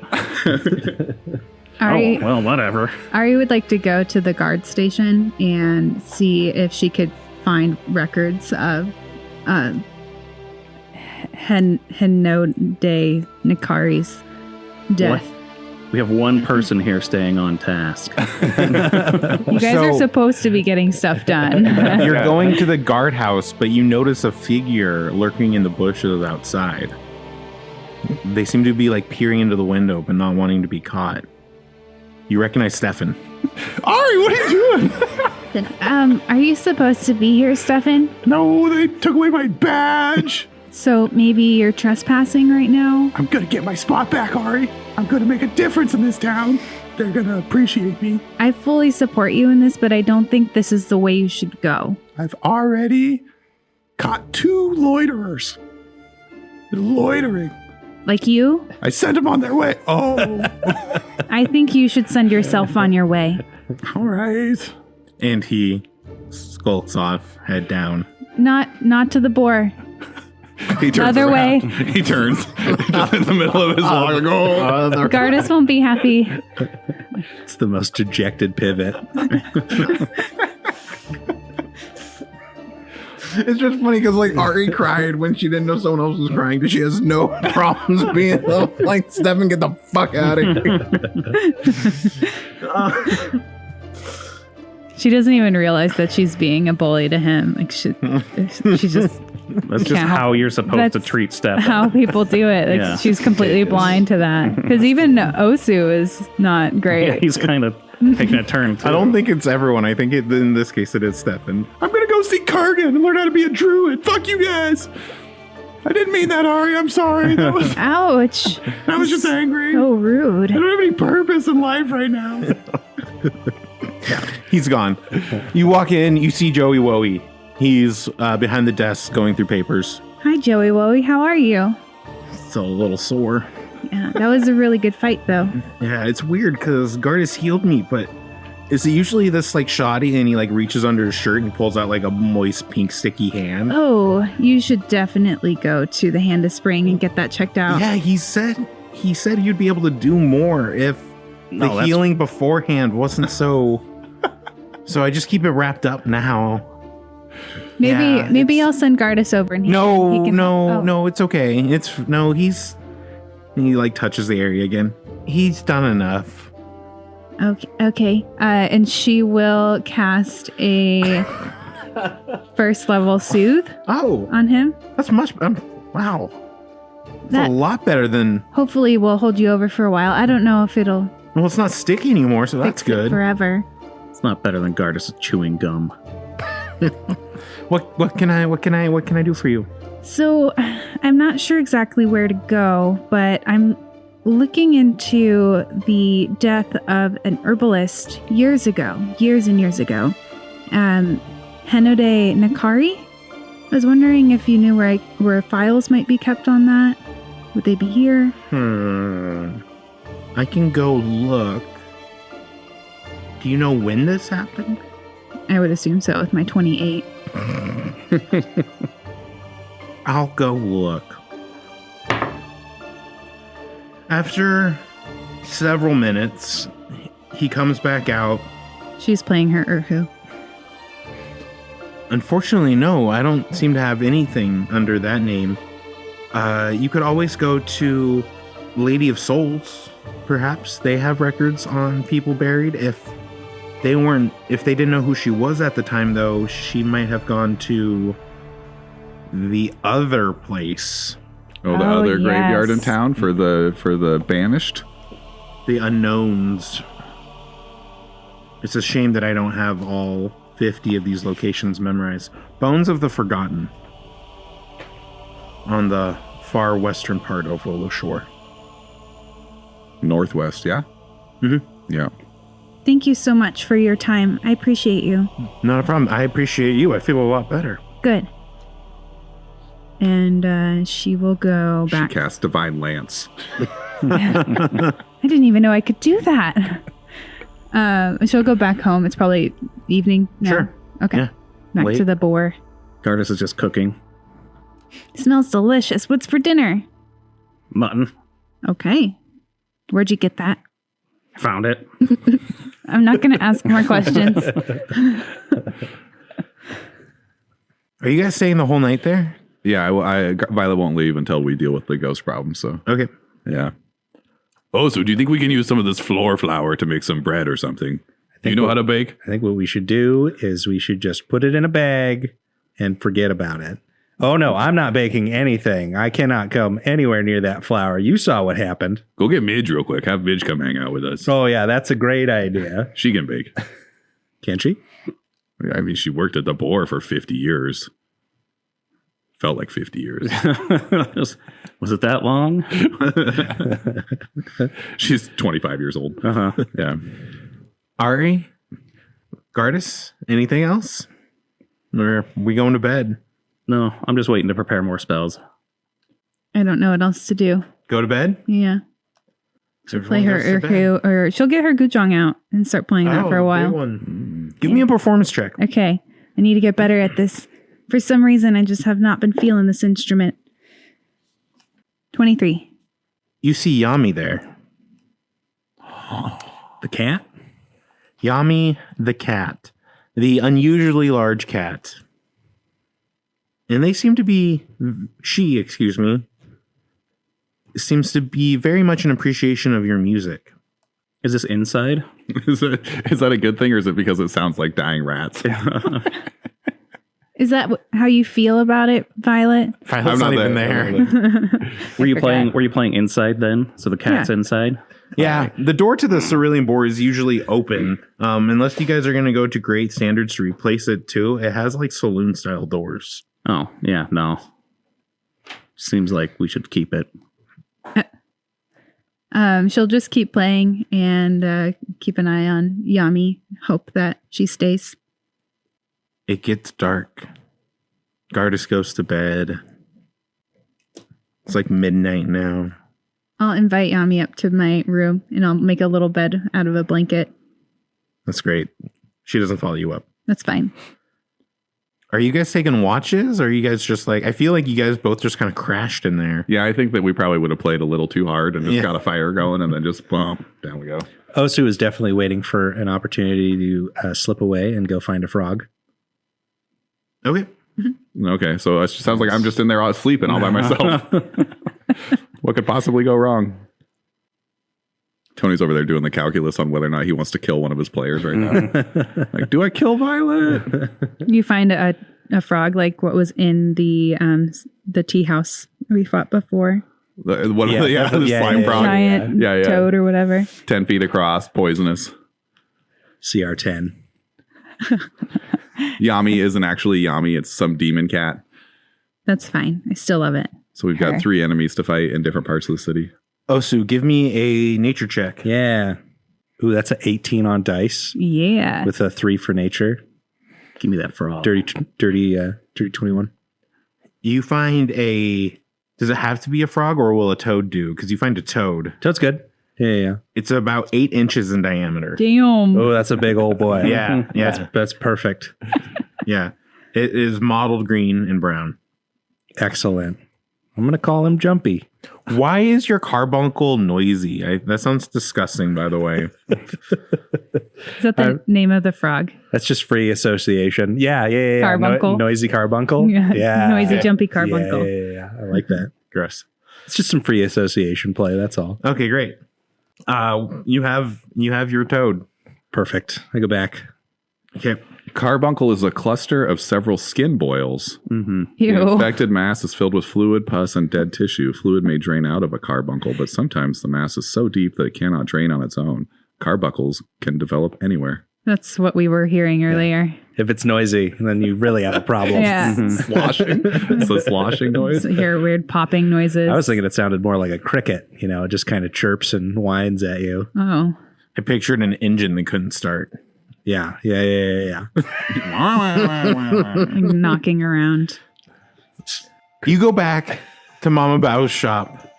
Ari, Oh, well, whatever. Ari would like to go to the guard station and see if she could find records of Hinode Nikari's death. What? We have one person here staying on task. You guys are supposed to be getting stuff done. You're going to the guardhouse, but you notice a figure lurking in the bushes outside. They seem to be like peering into the window, but not wanting to be caught. You recognize Stefan. Ari, what are you doing? Are you supposed to be here, Stefan? No, they took away my badge. So maybe you're trespassing right now? I'm gonna get my spot back, Ari. I'm gonna make a difference in this town. They're gonna appreciate me. I fully support you in this, but I don't think this is the way you should go. I've already caught 2 loiterers. They're loitering. Like you? I sent them on their way. Oh. I think you should send yourself on your way. All right. And he skulks off, head down. Not to the boar. He turns Other around. way. He turns just in the middle of his walk. Like, oh. Gardis won't be happy. It's the most dejected pivot. It's just funny because like Ari cried when she didn't know someone else was crying, but she has no problems being like, Stefan, get the fuck out of here. She doesn't even realize that she's being a bully to him. Like she just That's just Yeah. how you're supposed to That's treat Steph. How people do it. Like, Yeah. she's completely blind to that. Because even Osu is not great. Yeah, he's kind of taking a turn. Too. I don't think it's everyone. I think in this case it is Stefan. I'm gonna go see Kargan and learn how to be a druid. Fuck you guys. I didn't mean that, Ari. I'm sorry. That was Ouch. I was just angry. So rude. I don't have any purpose in life right now. He's gone. You walk in, you see Joey Woey. He's behind the desk going through papers. Hi, Joey Woey. How are you? It's a little sore. Yeah, that was a really good fight, though. Yeah, it's weird because Gardis healed me, but is it usually this like shoddy and he like reaches under his shirt and he pulls out like a moist pink sticky hand? Oh, you should definitely go to the Hand of Spring and get that checked out. Yeah, he said he'd be able to do more if the that's- healing beforehand wasn't so. So I just keep it wrapped up now. Maybe I'll send Gardis over and he can No, it's okay. He like touches the area again. He's done enough. Okay. And she will cast a first level soothe Oh, on him. that's much. Wow, that's That- a lot better than. Hopefully, we'll hold you over for a while. I don't know if it'll Well, it's not sticky anymore, so that's fix it good. forever. It's not better than Gardis chewing gum. What can I do for you? So, I'm not sure exactly where to go, but I'm looking into the death of an herbalist years and years ago. Henode Nakari? I was wondering if you knew where files might be kept on that. Would they be here? I can go look. Do you know when this happened? I would assume so with my 28. I'll go look. After several minutes, he comes back out. She's playing her Urhu. Unfortunately, no, I don't seem to have anything under that name. You could always go to Lady of Souls, perhaps. They have records on people buried. If they didn't know who she was at the time, though, she might have gone to the other place. Oh, the Oh, other graveyard in yes. town for the banished. The Unknowns. It's a shame that I don't have all 50 of these locations memorized. Bones of the Forgotten. On the far western part of Lolo Shore. Northwest, yeah? Mm-hmm. Yeah. Thank you so much for your time. I appreciate you. Not a problem. I appreciate you. I feel a lot better. Good. And she will go back. She cast Divine Lance. I didn't even know I could do that. She'll go back home. It's probably evening now. Sure. Okay. Yeah. Back Late. to the boar. Gardis is just cooking Smells delicious. What's for dinner? mutton. Okay. Where'd you get that? Found it. I'm not going to ask more questions. Are you guys staying the whole night there? Yeah, Violet won't leave until we deal with the ghost problem, so Okay. yeah. Oh, so do you think we can use some of this floor flour to make some bread or something? Do you know how to bake? I think what we should do is we should just put it in a bag and forget about it. Oh no, I'm not baking anything. I cannot come anywhere near that flour. You saw what happened. Go get Midge real quick. Have Midge come hang out with us. Oh yeah, that's a great idea. She can bake. Can she? I mean, she worked at the boar for 50 years. Felt like 50 years. Was it that long? She's 25 years old. Uh-huh. Yeah. Ari? Gardis? Anything else? Or are we going to bed? No, I'm just waiting to prepare more spells. I don't know what else to do. Go to bed? Yeah. So Play her everyone goes to Urhu, or she'll get her Gujong out and start playing that bed. for a Oh, while. good one. Give me a performance check. Okay. I need to get better at this. For some reason, I just have not been feeling this instrument. 23. You see Yami there. The cat? Yami the cat. The unusually large cat. And they seem to be... She, excuse me, seems to be very much an appreciation of your music. Is this inside? Is that a good thing, or is it because it sounds like dying rats? Is that how you feel about it, Violet? Violet's not even there. Were you playing inside then? So the cat's inside? Yeah, the door to the cerulean boar is usually open. Unless you guys are going to go to great standards to replace it too. It has like saloon style doors. Oh, yeah, no. Seems like we should keep it. She'll just keep playing and keep an eye on Yami. Hope that she stays. It gets dark. Gardis goes to bed. It's like midnight now. I'll invite Yami up to my room and I'll make a little bed out of a blanket. That's great. She doesn't follow you up. That's fine. Are you guys taking watches? Or are you guys just like, I feel like you guys both just kind of crashed in there. Yeah, I think that we probably would have played a little too hard and just got a fire going and then just boom, down we go. Osu is definitely waiting for an opportunity to slip away and go find a frog. Okay. Okay, so it sounds like I'm just in there all sleeping all by myself. What could possibly go wrong? Tony's over there doing the calculus on whether or not he wants to kill one of his players right now. Like, do I kill Violet? You find a frog like what was in the tea house we fought before. The slime frog. Giant toad or whatever. 10 feet across, poisonous. CR10. Yami isn't actually Yami. It's some demon cat. That's fine. I still love it. So we've got 3 enemies to fight in different parts of the city. Osu, give me a nature check. Yeah. Ooh, that's an 18 on dice Yeah. with a 3 for nature. Give me that frog. Dirty 21. You find does it have to be a frog or will a toad do? Because you find a toad. Toad's good. Yeah. It's about 8 inches in diameter. Damn. Oh, that's a big old boy. Yeah. That's perfect. Yeah. It is mottled green and brown. Excellent. I'm going to call him Jumpy. Why is your carbuncle noisy? That sounds disgusting, by the way. Is that the name of the frog? That's just free association. Yeah. Carbuncle. Noisy carbuncle. Yeah. Noisy, jumpy carbuncle. Yeah. I like that. Gross. It's just some free association play. That's all. Okay, great. You have your toad. Perfect. I go back. Okay. Carbuncle is a cluster of several skin boils. Mm-hmm. Ew. The infected mass is filled with fluid, pus, and dead tissue. Fluid may drain out of a carbuncle, but sometimes the mass is so deep that it cannot drain on its own. Carbuncles can develop anywhere. That's what we were hearing earlier. If it's noisy, then you really have a problem. Yeah. Sloshing. It's a sloshing noise. So you hear weird popping noises. I was thinking it sounded more like a cricket. It just kind of chirps and whines at you. Oh. I pictured an engine that couldn't start. Yeah. Like knocking around. You go back to Mama Bao's shop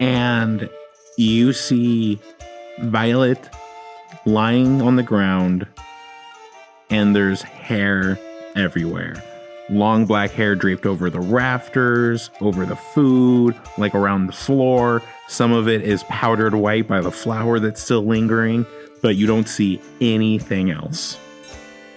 and you see Violet lying on the ground and there's hair everywhere. Long black hair draped over the rafters, over the food, like around the floor. Some of it is powdered white by the flour that's still lingering, but you don't see anything else.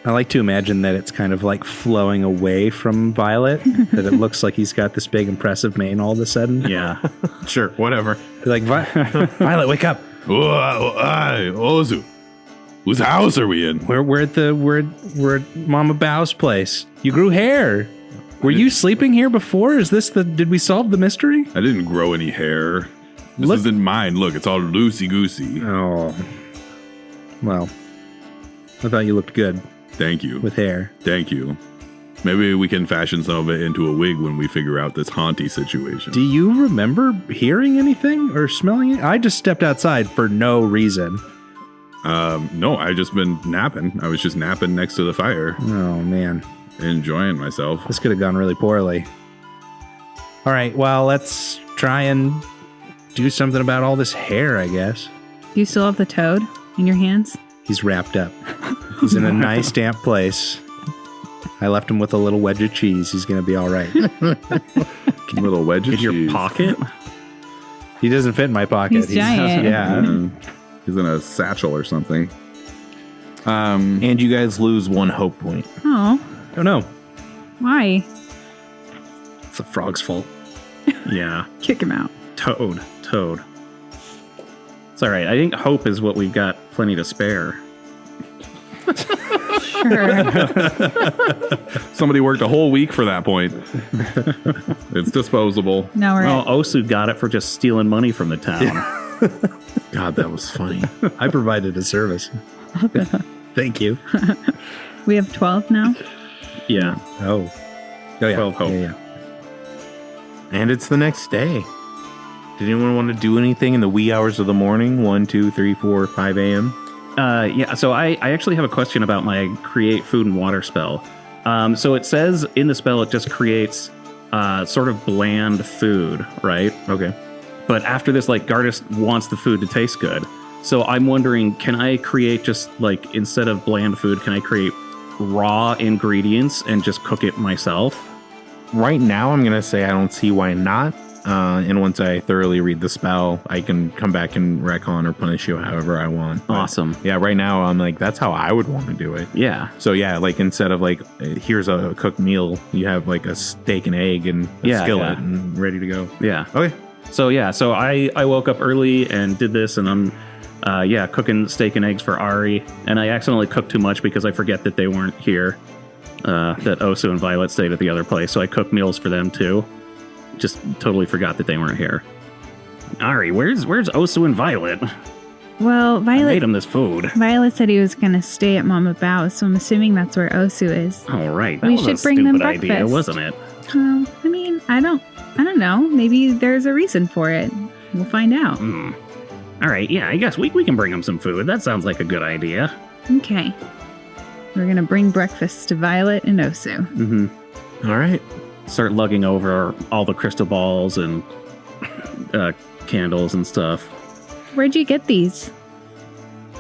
I like to imagine that it's kind of like flowing away from Violet, that it looks like he's got this big impressive mane all of a sudden. Yeah, sure, whatever. Like, Violet, wake up. Osu, whose house are we in? We're at Mama Bao's place. You grew hair. Were you sleeping here before? Did we solve the mystery? I didn't grow any hair. This Look- isn't mine. Look, it's all loosey-goosey. Oh. Well, I thought you looked good Thank you. with hair. Thank you. Maybe we can fashion some of it into a wig when we figure out this haunty situation. Do you remember hearing anything or smelling it? I just stepped outside for no reason. No, I just been napping. I was just napping next to the fire, Oh, man. enjoying myself. This could have gone really poorly. All right, well, let's try and do something about all this hair, I guess. Do you still have the toad in your hands? He's wrapped up. He's in a nice damp place. I left him with a little wedge of cheese. He's going to be all right. Little wedge of In your cheese. pocket? He doesn't fit in my pocket. He's giant. Yeah. He's in a satchel or something. And you guys lose 1 hope point. Oh, Oh, no. why? It's the frog's fault. Yeah. Kick him out. Toad. It's all right. I think hope is what we've got plenty to spare. Sure. Somebody worked a whole week for that point. It's disposable. Now we're Oh, at Osu got it for just stealing money from the town. God, that was funny. I provided a service. Thank you. we have 12 now. Yeah. Oh. Oh, yeah. 12 hope. Yeah, yeah. And it's the next day. Did anyone want to do anything in the wee hours of the morning? 1, 2, 3, 4, 5 a.m.? Yeah, so I actually have a question about my create food and water spell. So it says in the spell it just creates sort of bland food, right? Okay. But after this, like, Gardis wants the food to taste good. So I'm wondering, can I create just, like, instead of bland food, can I create raw ingredients and just cook it myself? Right now, I'm going to say I don't see why not. And once I thoroughly read the spell, I can come back and retcon or punish you however I want. But Awesome. yeah, right now, I'm like, that's how I would want to do it. Yeah. So yeah, like instead of like, here's a cooked meal, you have like a steak and egg and a Yeah, skillet yeah. and ready to go. Yeah. Okay. So yeah, so I woke up early and did this, and I'm cooking steak and eggs for Ari, and I accidentally cooked too much because I forget that they weren't here, that Osu and Violet stayed at the other place, so I cooked meals for them too. Just totally forgot that they weren't here. Ari, where's Osu and Violet? Well, I made Violet them this food. Violet said he was going to stay at Mama Bao, so I'm assuming that's where Osu is. All right, that We was should a bring them stupid idea, breakfast. wasn't it? I mean, I don't know. Maybe there's a reason for it. We'll find out. All right, yeah, I guess we can bring them some food. That sounds like a good idea. Okay. We're going to bring breakfast to Violet and Osu. Mm-hmm. All right. Start lugging over all the crystal balls and candles and stuff. Where'd you get these?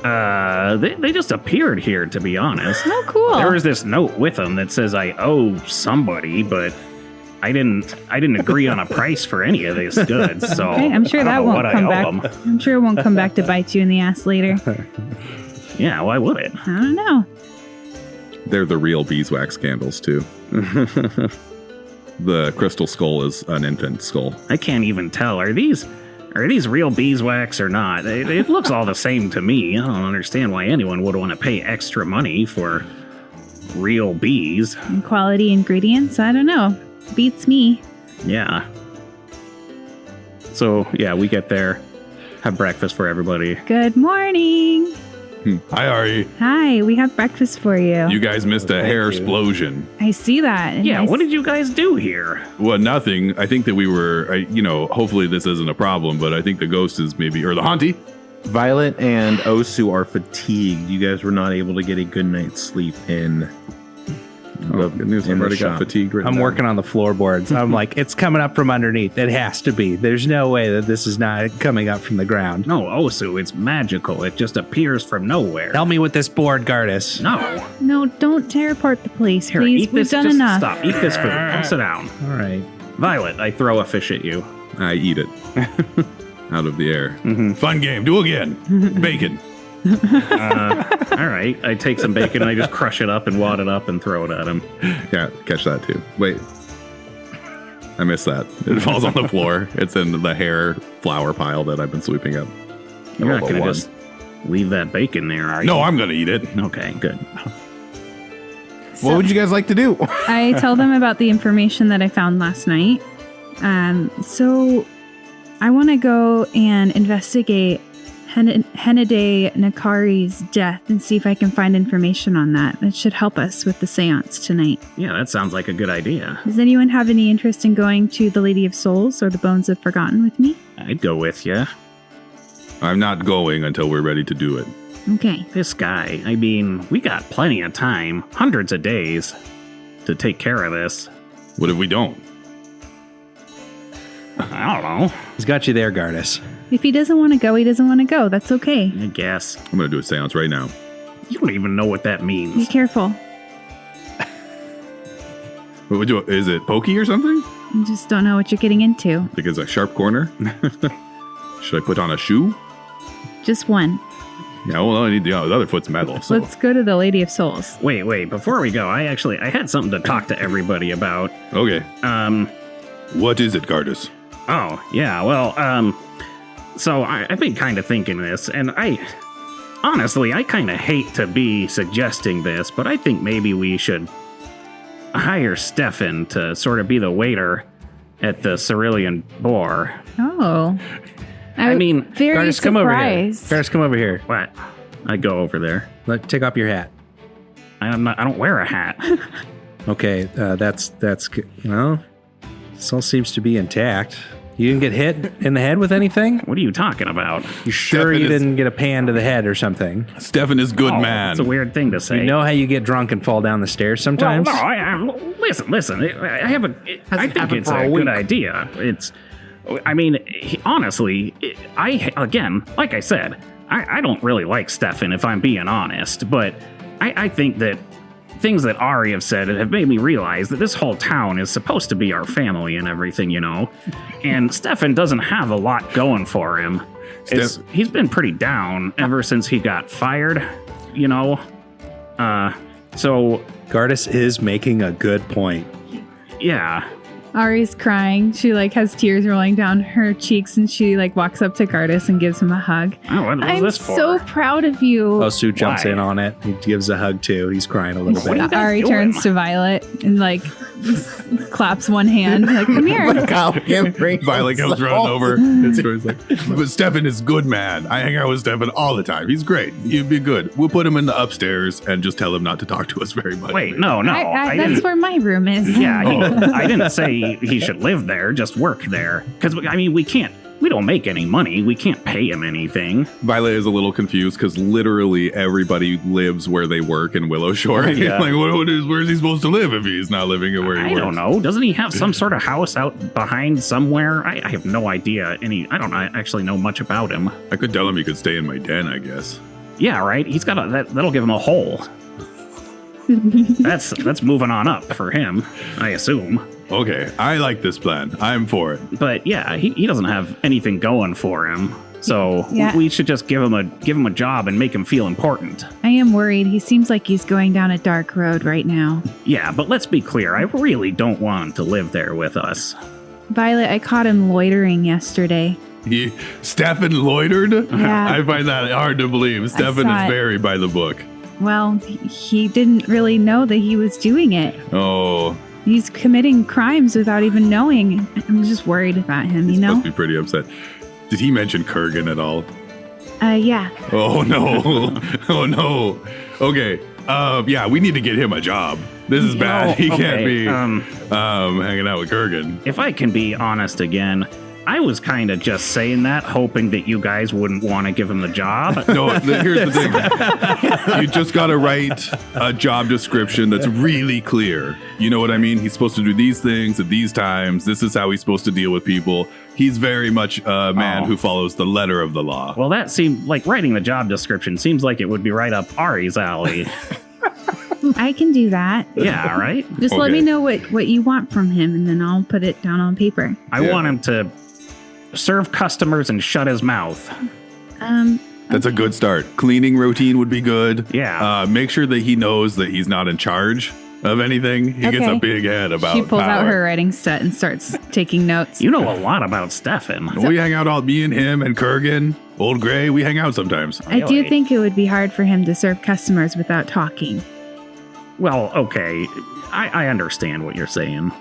They just appeared here, to be honest. Oh, cool. There was this note with them that says I owe somebody, but I didn't agree on a price for any of these goods. So Okay, I'm sure I don't that know won't what I come owe back. 'em. I'm sure it won't come back to bite you in the ass later. Yeah, why would it? I don't know. They're the real beeswax candles, too. The crystal skull is an infant skull. I can't even tell. Are these real beeswax or not? It looks all the same to me. I don't understand why anyone would want to pay extra money for real bees. And quality ingredients? I don't know. Beats me. Yeah. So, yeah, we get there, have breakfast for everybody. Good morning. Hi, Ari. Hi, we have breakfast for you. You guys missed a hair you. explosion. I see that. and Yeah, I what did you guys do here? Well, nothing. I think that we were, hopefully this isn't a problem, but I think the ghost is maybe, or the haunty. Violet and Osu are fatigued. You guys were not able to get a good night's sleep in. Oh, good news. in I've the already got shop. fatigue written I'm down. working on the floorboards. I'm like, it's coming up from underneath. It has to be. There's no way that this is not coming up from the ground. No, Osu, it's magical. It just appears from nowhere. Help me with this board, Gardis. No. No, don't tear apart the place, Here, please. eat We've this. done Just enough. stop. Eat this food. Come sit down. All right. Violet, I throw a fish at you. I eat it out of the air. Fun game. Do again. Bacon. All right. I take some bacon and I just crush it up and wad it up and throw it at him. Yeah, catch that too. Wait. I missed that. It falls on the floor. It's in the hair flour pile that I've been sweeping up. You're not Level going to one. just leave that bacon there, are you? No, I'm going to eat it. Okay, good. What would you guys like to do? I tell them about the information that I found last night. So I want to go and investigate Henade Nakari's death and see if I can find information on that. That should help us with the seance tonight. Yeah, that sounds like a good idea. Does anyone have any interest in going to the Lady of Souls or the Bones of Forgotten with me? I'd go with you. I'm not going until we're ready to do it. Okay. This guy, I mean, we got plenty of time, hundreds of days, to take care of this. What if we don't? I don't know. He's got you there, Gardis. If he doesn't want to go, he doesn't want to go. That's okay. I guess. I'm going to do a seance right now. You don't even know what that Be means. careful. What would you, is it pokey or something? I just don't know what you're getting into. Like it's a sharp corner? Should I put on a shoe? Just one. Yeah, well, I need the other foot's metal. So. Let's go to the Lady of Souls. Wait, before we go, I had something to talk to everybody about. Okay. What is it, Gardis? Oh, yeah, well, so I've been kind of thinking this, and honestly, I kind of hate to be suggesting this, but I think maybe we should hire Stefan to sort of be the waiter at the Cerulean Boar. Oh. I mean, Very Gardis, come over here. surprised. Gardis, come over here. what? I go over there. Take off your hat. I don't wear a hat. Okay, that's good. Well, this all seems to be intact. You didn't get hit in the head with anything? What are you talking about? You sure Stefan you is- didn't get a pan to the head or something? Stefan is good Oh, man. It's a weird thing to say. You know how you get drunk and fall down the stairs sometimes? Well, no, listen. I have a. I think it's a good idea. Honestly, like I said, I don't really like Stefan, if I'm being honest, but I think that things that Ari have said have made me realize that this whole town is supposed to be our family and everything, you know? And Stefan doesn't have a lot going for him. He's been pretty down ever since he got fired, you know? So, Gardis is making a good point. yeah. Ari's crying. She has tears rolling down her cheeks, and she walks up to Gardis and gives him a hug. Oh, what was I'm this for? so proud of you. Osu jumps Why? in on it. He gives a hug too. He's crying a little What are you bit. guys Ari doing? turns to Violet and claps one hand, come here. Violet comes running over. And Troy's like, but Stefan is good man. I hang out with Stefan all the time. He's great. He'd be good. We'll put him in the upstairs and just tell him not to talk to us very much. Wait, no. I That's didn't. where my room is. Yeah, I didn't say he should live there, just work there. Because, we don't make any money. We can't pay him anything. Violet is a little confused because literally everybody lives where they work in Willow Shore. Yeah. Where is he supposed to live if he's not living where he I works? don't know. Doesn't he have some sort of house out behind somewhere? I have no idea. I don't actually know much about him. I could tell him he could stay in my den, I guess. Yeah, right? He's got that'll give him a hole. That's moving on up for him, I assume. Okay, I like this plan. I'm for it. But yeah, he doesn't have anything going for him. So Yeah. we should just give him a job and make him feel important. I am worried. He seems like he's going down a dark road right now. Yeah, but let's be clear. I really don't want him to live there with us. Violet, I caught him loitering yesterday. Stefan loitered? Yeah. I find that hard to believe. Stefan saw is it. very by the book. Well, he didn't really know that he was doing it. Oh, He's committing crimes without even knowing. I'm just worried about him, you know? must be pretty upset. Did he mention Kurgan at all? Yeah. Oh no. Oh no. Okay. Yeah, we need to get him a job. This is bad. He can't be hanging out with Kurgan. If I can be honest again, I was kind of just saying that, hoping that you guys wouldn't want to give him the job. No, here's the thing. You just got to write a job description that's really clear. You know what I mean? He's supposed to do these things at these times. This is how he's supposed to deal with people. He's very much a man who follows the letter of the law. Well, that seemed like writing the job description seems like it would be right up Ari's alley. I can do that. Yeah, right? Just let Okay. me know what you want from him, and then I'll put it down on paper. I want him to serve customers and shut his mouth. That's a good start. Cleaning routine would be good. Yeah. Make sure that he knows that he's not in charge of anything. He gets a Okay. big head about She pulls out power. her writing set and starts taking notes. You know a lot about Stefan. We hang out me and him and Kurgan, Old Gray. We hang out sometimes. I do Really? think it would be hard for him to serve customers without talking. Well, okay. I understand what you're saying.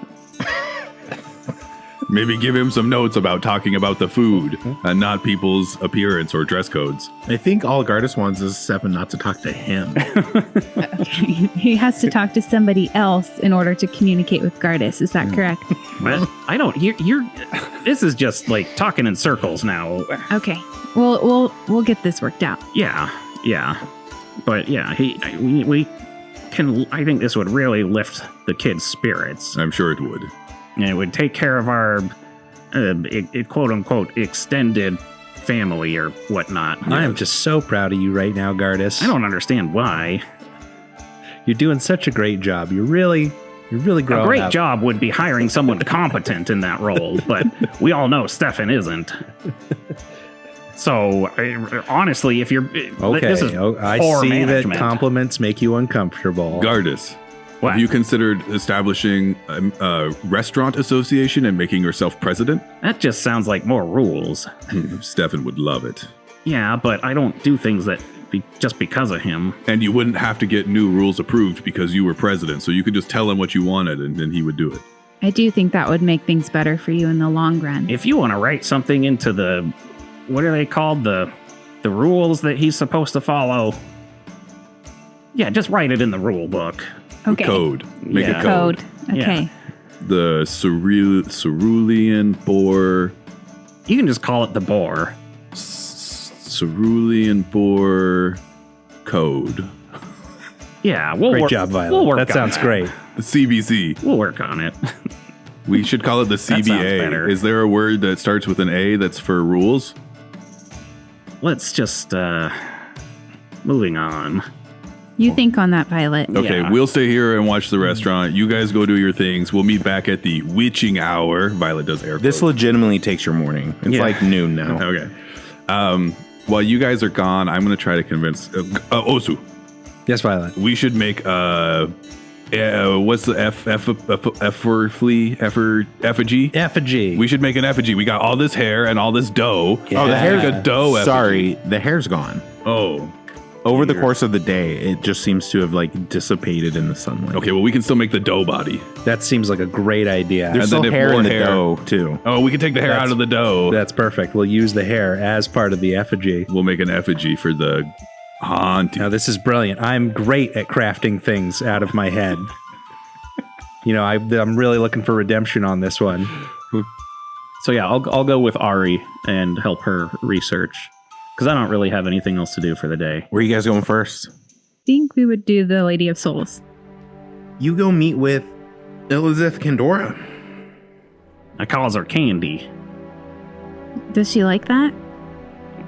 Maybe give him some notes about talking about the food and not people's appearance or dress codes. I think all Gardis wants is Stefan not to talk to him. He has to talk to somebody else in order to communicate with Gardis. Is that correct? But I don't. You're. This is just like talking in circles now. Okay. We'll get this worked out. Yeah. But yeah, we can. I think this would really lift the kids' spirits. I'm sure it would. And it would take care of our quote unquote extended family or whatnot. I am just so proud of you right now, Gardis. I don't understand why. You're doing such a great job. You're really growing A great up. job would be hiring someone competent in that role, but we all know Stefan isn't. So honestly, if you're Okay, this is I poor see management. that compliments make you uncomfortable. Gardis, What? have you considered establishing a restaurant association and making yourself president? That just sounds like more rules. Stefan would love it. Yeah, but I don't do things that just because of him. And you wouldn't have to get new rules approved because you were president. So you could just tell him what you wanted and then he would do it. I do think that would make things better for you in the long run. If you want to write something into the, what are they called? The rules that he's supposed to follow. Yeah, just write it in the rule book. Okay. Code. Make Yeah. a code. Okay. Yeah. The cerulean boar. You can just call it the boar. Cerulean boar code. Yeah, we'll Great work, job, Violet. We'll work That on sounds great. The CBC. We'll work on it. We should call it the sounds better. CBA. Is there a word that starts with an A that's for rules? Let's just moving on. You think on that, Violet. Okay, Yeah. we'll stay here and watch the restaurant. You guys go do your things. We'll meet back at the witching hour. Violet does air This quotes. legitimately takes your morning. It's Yeah. like noon now. Okay. While you guys are gone, I'm going to try to convince Osu. Yes, Violet. We should make what's the effigy? Effigy. We should make an effigy. We got all this hair and all this dough. Yeah. Oh, the hair's Make a dough effigy. Sorry, the hair's gone. Oh. Over the course of the day, it just seems to have like dissipated in the sunlight. Okay, well, we can still make the dough body. That seems like a great idea. There's And still then if hair more in the hair- dough too. Oh, we can take the hair That's- out of the dough. That's perfect. We'll use the hair as part of the effigy. We'll make an effigy for the haunting. Now, this is brilliant. I'm great at crafting things out of my head. I'm really looking for redemption on this one. So yeah, I'll go with Ari and help her research because I don't really have anything else to do for the day. Where are you guys going first? I think we would do the Lady of Souls. You go meet with Elizabeth Kendora. I calls her Candy. Does she like that?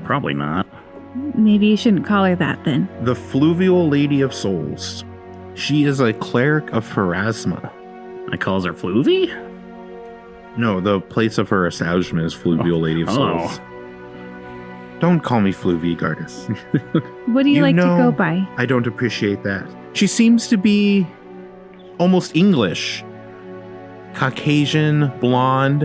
Probably not. Maybe you shouldn't call her that then. The Fluvial Lady of Souls. She is a cleric of Pharasma. I calls her Fluvy? No, the place of her establishment is Fluvial Lady of Souls. Don't call me Fluvy, Gardis. What do you like to know- go by? I don't appreciate that. She seems to be almost English. Caucasian, blonde,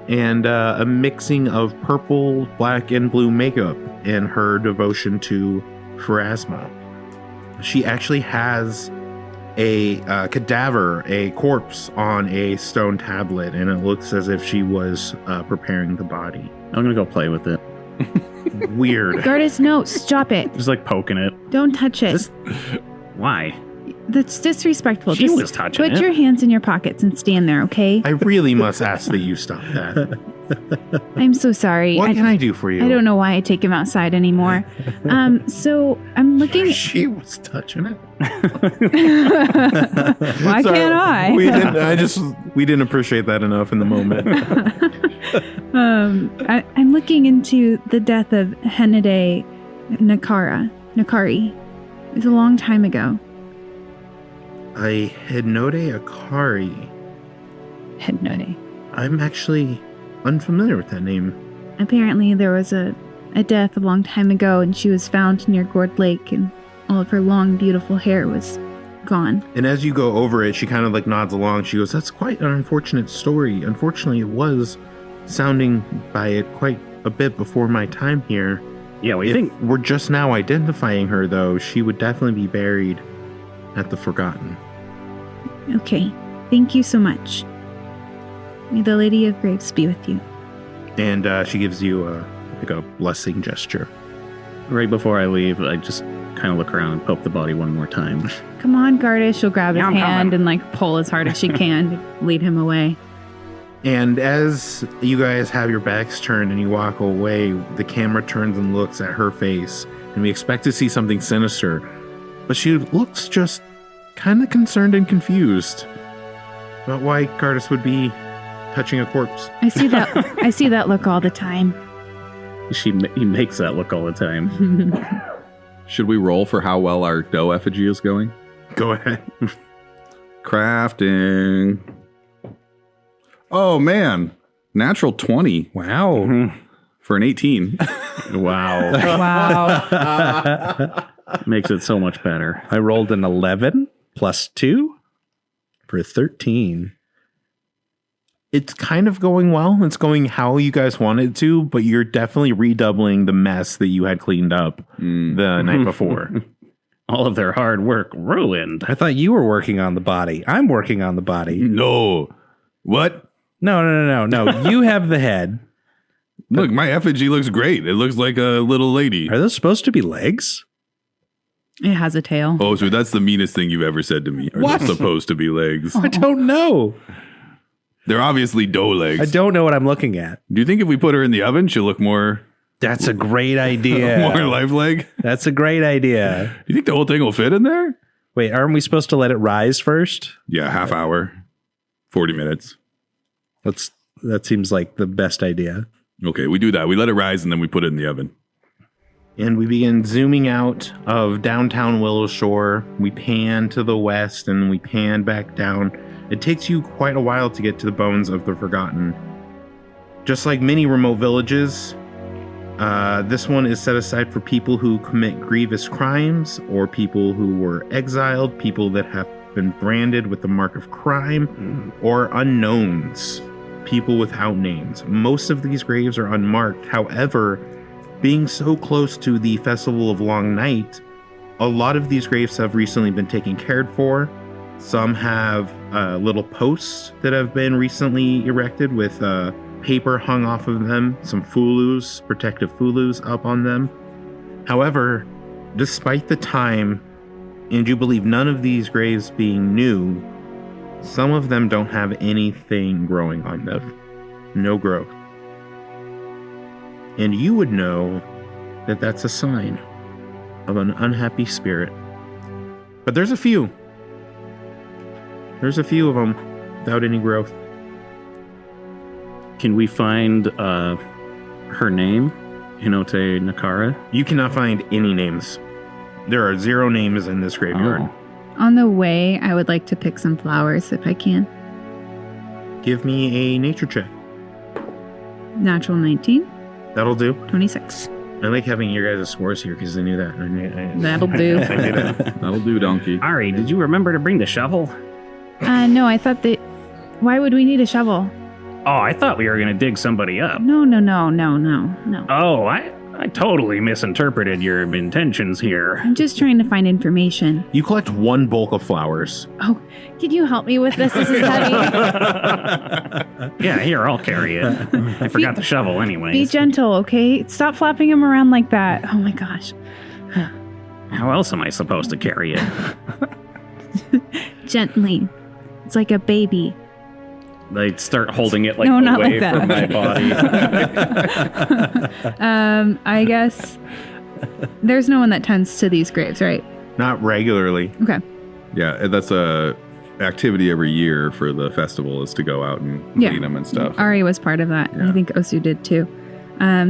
and a mixing of purple, black, and blue makeup in her devotion to Pharasma. She actually has a cadaver, a corpse on a stone tablet, and it looks as if she was preparing the body. I'm gonna go play with it, Weird. Gardis, no, stop it. just like poking it. Don't touch it. Just- Why? That's disrespectful. She Just was touching put it. your hands in your pockets and stand there, okay? I really must ask that you stop that. I'm so sorry. What can I do for you? I don't know why I take him outside anymore. So I'm looking. She was touching it. Why Sorry, can't I? We didn't appreciate that enough in the moment. I'm looking into the death of Henade Nakari. It was a long time ago. I Hinode Akari. Henade. I'm actually unfamiliar with that name. Apparently, there was a death a long time ago, and she was found near Gourd Lake, and all of her long, beautiful hair was gone. And as you go over it, she kind of like nods along. She goes, "That's quite an unfortunate story. Unfortunately, it was sounding by it quite a bit before my time here. Yeah, we If think. we're just now identifying her, though, she would definitely be buried at the Forgotten." Okay, thank you so much. May the Lady of Graves be with you. And she gives you like a blessing gesture. Right before I leave, I just kind of look around and poke the body one more time. Come on, Gardis. She'll grab his Yeah, I'm hand coming. and like pull as hard as she can to lead him away. And as you guys have your backs turned and you walk away, the camera turns and looks at her face, and we expect to see something sinister, but she looks just kind of concerned and confused about why Gardis would be touching a corpse. I see that. I see that look all the time. He makes that look all the time. Should we roll for how well our dough effigy is going? Go ahead. Crafting. Oh, man. Natural 20 Wow. for an 18. Wow, Wow. makes it so much better. I rolled an 11 plus 2 for 13. It's kind of going well. It's going how you guys wanted to, but you're definitely redoubling the mess that you had cleaned up the night before. All of their hard work ruined. I thought you were working on the body. I'm working on the body. No. What? No. You have the head. Look, my effigy looks great. It looks like a little lady. Are those supposed to be legs? It has a tail. Oh, so that's the meanest thing you've ever said to me. Are What? they supposed to be legs? I don't know. They're obviously dough legs. I don't know what I'm looking at. Do you think if we put her in the oven, she'll look more That's a great idea. more life leg? That's a great idea. Do you think the whole thing will fit in there? Wait, aren't we supposed to let it rise first? Yeah, half hour, 40 minutes. That seems like the best idea. Okay, we do that. We let it rise and then we put it in the oven. And we begin zooming out of downtown Willow Shore. We pan to the west and we pan back down. It takes you quite a while to get to the bones of the Forgotten. Just like many remote villages, this one is set aside for people who commit grievous crimes or people who were exiled, people that have been branded with the mark of crime, or unknowns, people without names. Most of these graves are unmarked. However, being so close to the Festival of Long Night, a lot of these graves have recently been taken care for. Some have little posts that have been recently erected with paper hung off of them, some fulus, protective fulus up on them. However, despite the time, and you believe none of these graves being new, some of them don't have anything growing on them. No growth. And you would know that that's a sign of an unhappy spirit. But there's a few. There's a few of them without any growth. Can we find her name? Hinote Nakara? You cannot find any names. There are 0 names in this graveyard. Oh. On the way, I would like to pick some flowers if I can. Give me a nature check. Natural 19, That'll do. 26. I like having your guys' scores here because I knew that. That'll do. I knew that. That'll do, donkey. Ari, did you remember to bring the shovel? No, I thought that... Why would we need a shovel? Oh, I thought we were going to dig somebody up. No. Oh, I totally misinterpreted your intentions here. I'm just trying to find information. You collect 1 bulk of flowers. Oh, can you help me with this? This is heavy. Yeah, here, I'll carry it. I forgot the shovel anyways. Be gentle, okay? Stop flapping him around like that. Oh my gosh. How else am I supposed to carry it? Gently. It's like a baby. They start holding it like No, not away like that. from my body. I guess there's no one that tends to these graves, right? Not regularly. Okay. Yeah, that's a activity every year for the festival is to go out and Yeah. clean them and stuff. Ari was part of that. Yeah. I think Osu did too.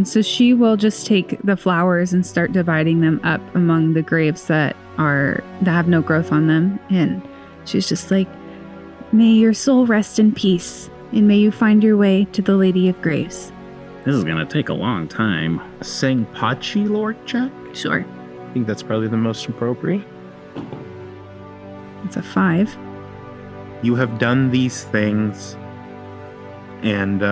So she will just take the flowers and start dividing them up among the graves that have no growth on them. And she's just like, may your soul rest in peace, and may you find your way to the Lady of Graves. This is going to take a long time. Sangpachi Lord check? Sure. I think that's probably the most appropriate. It's a 5. You have done these things, and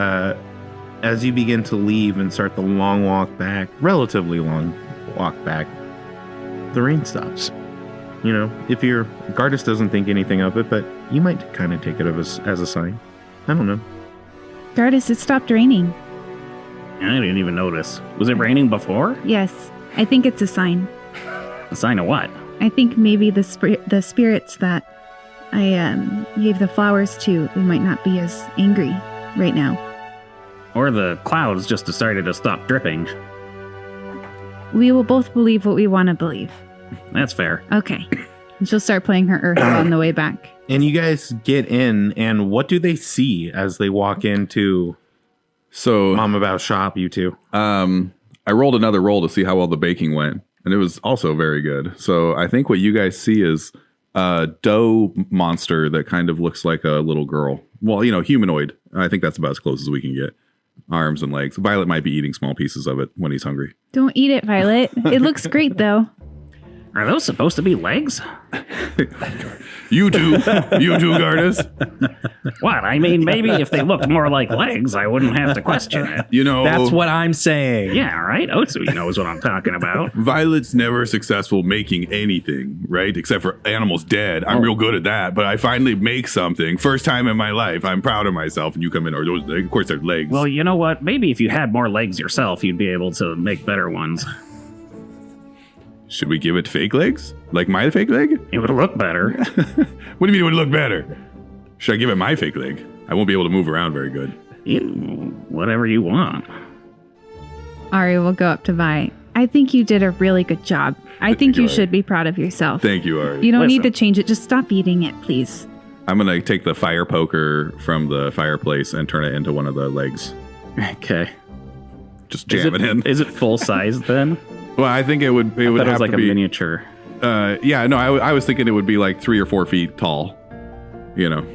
as you begin to leave and start the long walk back, relatively long walk back, the rain stops. You know, if your Gardis doesn't think anything of it, but you might kind of take it as a sign. I don't know. Gardis, it stopped raining. I didn't even notice. Was it raining before? Yes, I think it's a sign. A sign of what? I think maybe the spirits that I gave the flowers to, they might not be as angry right now. Or the clouds just decided to stop dripping. We will both believe what we want to believe. That's fair. Okay. And she'll start playing her earth on the way back. And you guys get in, and what do they see as they walk into So Mama Bao's shop, you two? I rolled another roll to see how well the baking went, and it was also very good. So I think what you guys see is a dough monster that kind of looks like a little girl. Well, you know, humanoid. I think that's about as close as we can get. Arms and legs. Violet might be eating small pieces of it when he's hungry. Don't eat it, Violet. It looks great, though. Are those supposed to be legs? You too, Gardis. What? I mean, maybe if they looked more like legs, I wouldn't have to question it. You know, That's what I'm saying. Yeah, right? Osu knows what I'm talking about. Violet's never successful making anything, right? Except for animals dead. I'm real good at that, but I finally make something. First time in my life. I'm proud of myself. And you come in, or those, of course, they're legs. Well, you know what? Maybe if you had more legs yourself, you'd be able to make better ones. Should we give it fake legs? Like my fake leg? It would look better. What do you mean it would look better? Should I give it my fake leg? I won't be able to move around very good. Whatever you want. Ari will go up to Vi. I think you did a really good job. I think you should be proud of yourself. Thank you, Ari. You don't Listen. need to change it. Just stop eating it, please. I'm going to take the fire poker from the fireplace and turn it into one of the legs. Okay. Just jam it in. Is it full size then? Well, I think it would I thought it have was like to a be miniature. Yeah, no, I was thinking it would be like 3 or 4 feet tall. You know,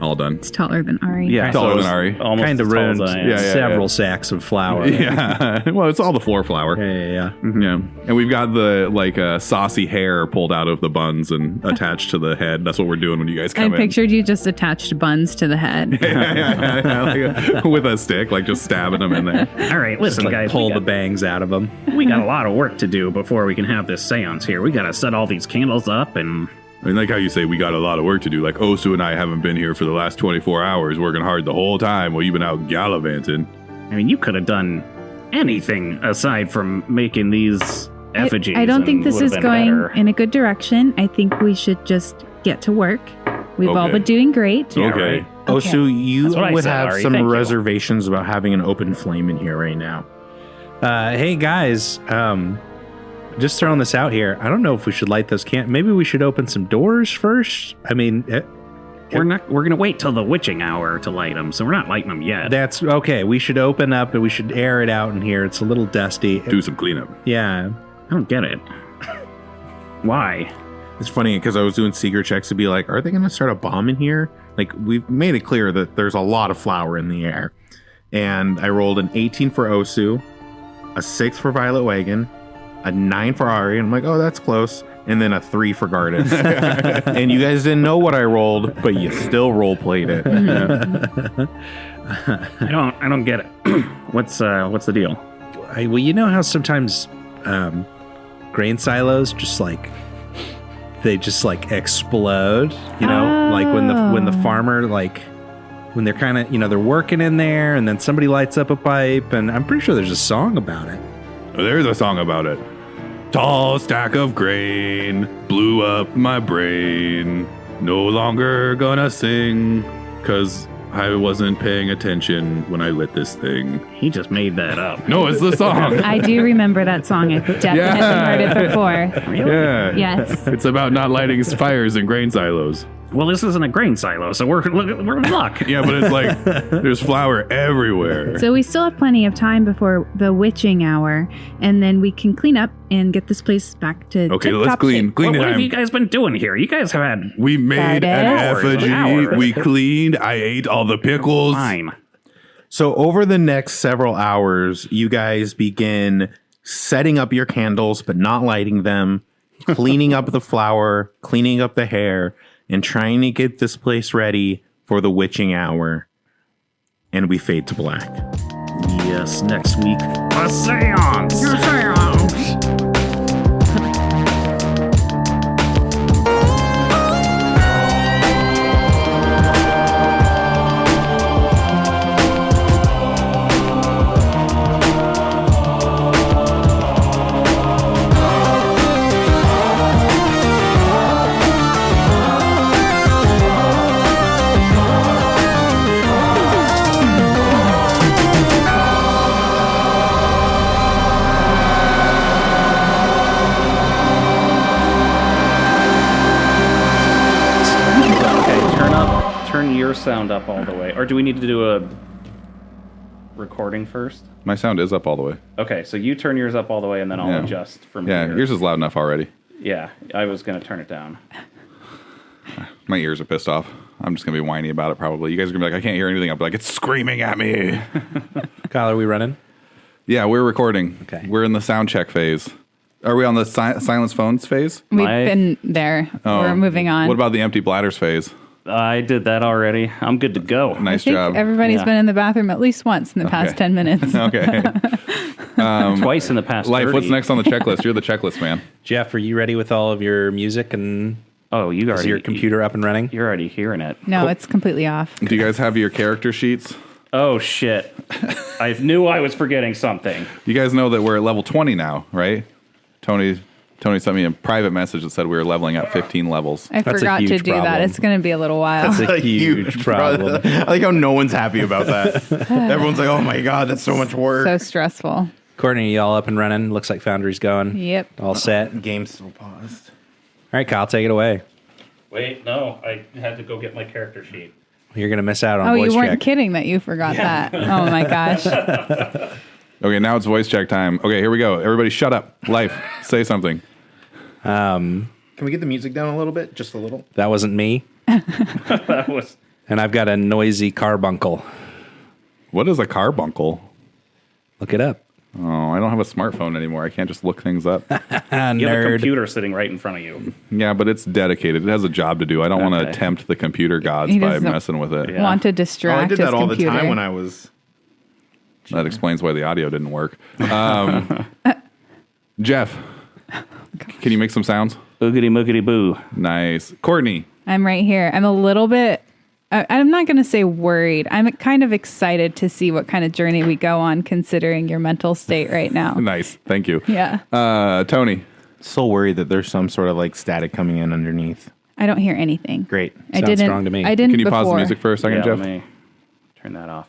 all done. It's taller than Ari. Yeah, Taller so than Ari. Almost Kind of as tall ruined as I am. Yeah. several sacks of flour. Yeah. Well, it's all the floor flour. Yeah. Yeah. And we've got the saucy hair pulled out of the buns and attached to the head. That's what we're doing when you guys I come in. pictured you just attached buns to the head. Like with a stick, like just stabbing them in there. All right, listen, Like guys. pull the bangs out of them. We got a lot of work to do before we can have this seance here. We got to set all these candles up and... I mean, like how you say we got a lot of work to do. Like Osu and I haven't been here for the last 24 hours, working hard the whole time while you've been out gallivanting. I mean, you could have done anything aside from making these effigies. I don't think and this would've is been going better. in a good direction. I think we should just get to work. We've all Okay. been doing great. Yeah, Okay. right. Osu, you That's what I would said, have Ari. some Thank you. reservations about having an open flame in here right now. Hey guys, just throwing this out here. I don't know if we should light those maybe we should open some doors first. I mean, We're going to wait till the witching hour to light them, so we're not lighting them yet. that's okay. We should open up and we should air it out in here. It's a little dusty. Do some cleanup. Yeah. I don't get it. Why? It's funny because I was doing secret checks to be like, are they going to start a bomb in here? Like, we've made it clear that there's a lot of flour in the air. And I rolled an 18 for Osu, a 6 for Violet Wagon, a 9 for Ari. And I'm like, oh, that's close. And then a 3 for Gardis. And you guys didn't know what I rolled, but you still role played it. I don't get it. What's the deal? Well, you know how sometimes grain silos just like explode, you know, like when the farmer when they're kind of, they're working in there and then somebody lights up a pipe, and I'm pretty sure there's a song about it. Oh, there's a song about it. Tall stack of grain blew up my brain. No longer gonna sing, 'cause I wasn't paying attention when I lit this thing. He just made that up. No, it's the song. I do remember that song. I've definitely heard it before. Yeah. Yes. It's about not lighting fires in grain silos. Well, this isn't a grain silo, so we're in luck. Yeah, but it's like there's flour everywhere. So we still have plenty of time before the witching hour, and then we can clean up and get this place back to Okay, let's tip-top clean. shape. Clean What have time. you guys been doing here? You guys have had We made an Hours and effigy. hours. We cleaned. I ate all the pickles. fine. So over the next several hours, you guys begin setting up your candles, but not lighting them, cleaning up the flour, cleaning up the hair, and trying to get this place ready for the witching hour. And we fade to black. Yes, next week, a seance. Okay, turn your sound up all the way. Or do we need to do a recording first? My sound is up all the way. Okay, so you turn yours up all the way, and then I'll Yeah. adjust from Yeah, here. yours is loud enough already. Yeah, I was going to turn it down. My ears are pissed off. I'm just gonna be whiny about it probably. You guys are gonna be like, I can't hear anything. I'll be like, it's screaming at me. Kyle, are we running? Yeah, we're recording. Okay. We're in the sound check phase. Are we on the silence phones phase? We've My- been there. Oh. We're moving on. What about the empty bladders phase? I did that already. I'm good to go. I Nice think job. everybody's Yeah. been in the bathroom at least once in the past 10 minutes. Okay. Twice in the past Life, 30. what's next on the checklist? You're the checklist man. Jeff, are you ready with all of your music and Oh, you is already your computer up and running? You're already hearing it. No, it's completely off. Do you guys have your character sheets? Oh shit! I knew I was forgetting something. You guys know that we're at level 20 now, right? Tony sent me a private message that said we were leveling up 15 levels. I That's a forgot to huge do that. problem. It's going to be a little while. That's a huge problem. I like how no one's happy about that. Everyone's like, "Oh my god, that's so much work." So stressful. Courtney, you all up and running? Looks like Foundry's going. Yep. All set. All Game's still paused. right, Kyle, take it away. Wait, no, I had to go get my character sheet. You're going to miss out on Oh, voice you weren't check. kidding that you forgot that. Oh my gosh. Okay, now it's voice check time. Okay, here we go. Everybody shut up. Life, say something. Can we get the music down a little bit? Just a little? That wasn't me. That was And I've got a noisy carbuncle. What is a carbuncle? Look it up. Oh, I don't have a smartphone anymore. I can't just look things up. you have a Nerd. computer sitting right in front of you. Yeah, but it's dedicated. It has a job to do. I don't want to Okay. tempt the computer gods He by doesn't messing with it. Yeah. Want to Oh, distract I did his that all computer. the time when I was. That explains why the audio didn't work. Jeff, can you make some sounds? Boogity moogity boo. Nice. Courtney, I'm right here. I'm a little bit, I'm not going to say worried. I'm kind of excited to see what kind of journey we go on considering your mental state right now. nice. Thank you. Yeah. Tony, Still worried that there's some sort of like static coming in underneath. I don't hear anything. Great. I Sounds didn't. strong to me. I didn't can you before. pause the music for a second, Yeah, Jeff? let me turn that off.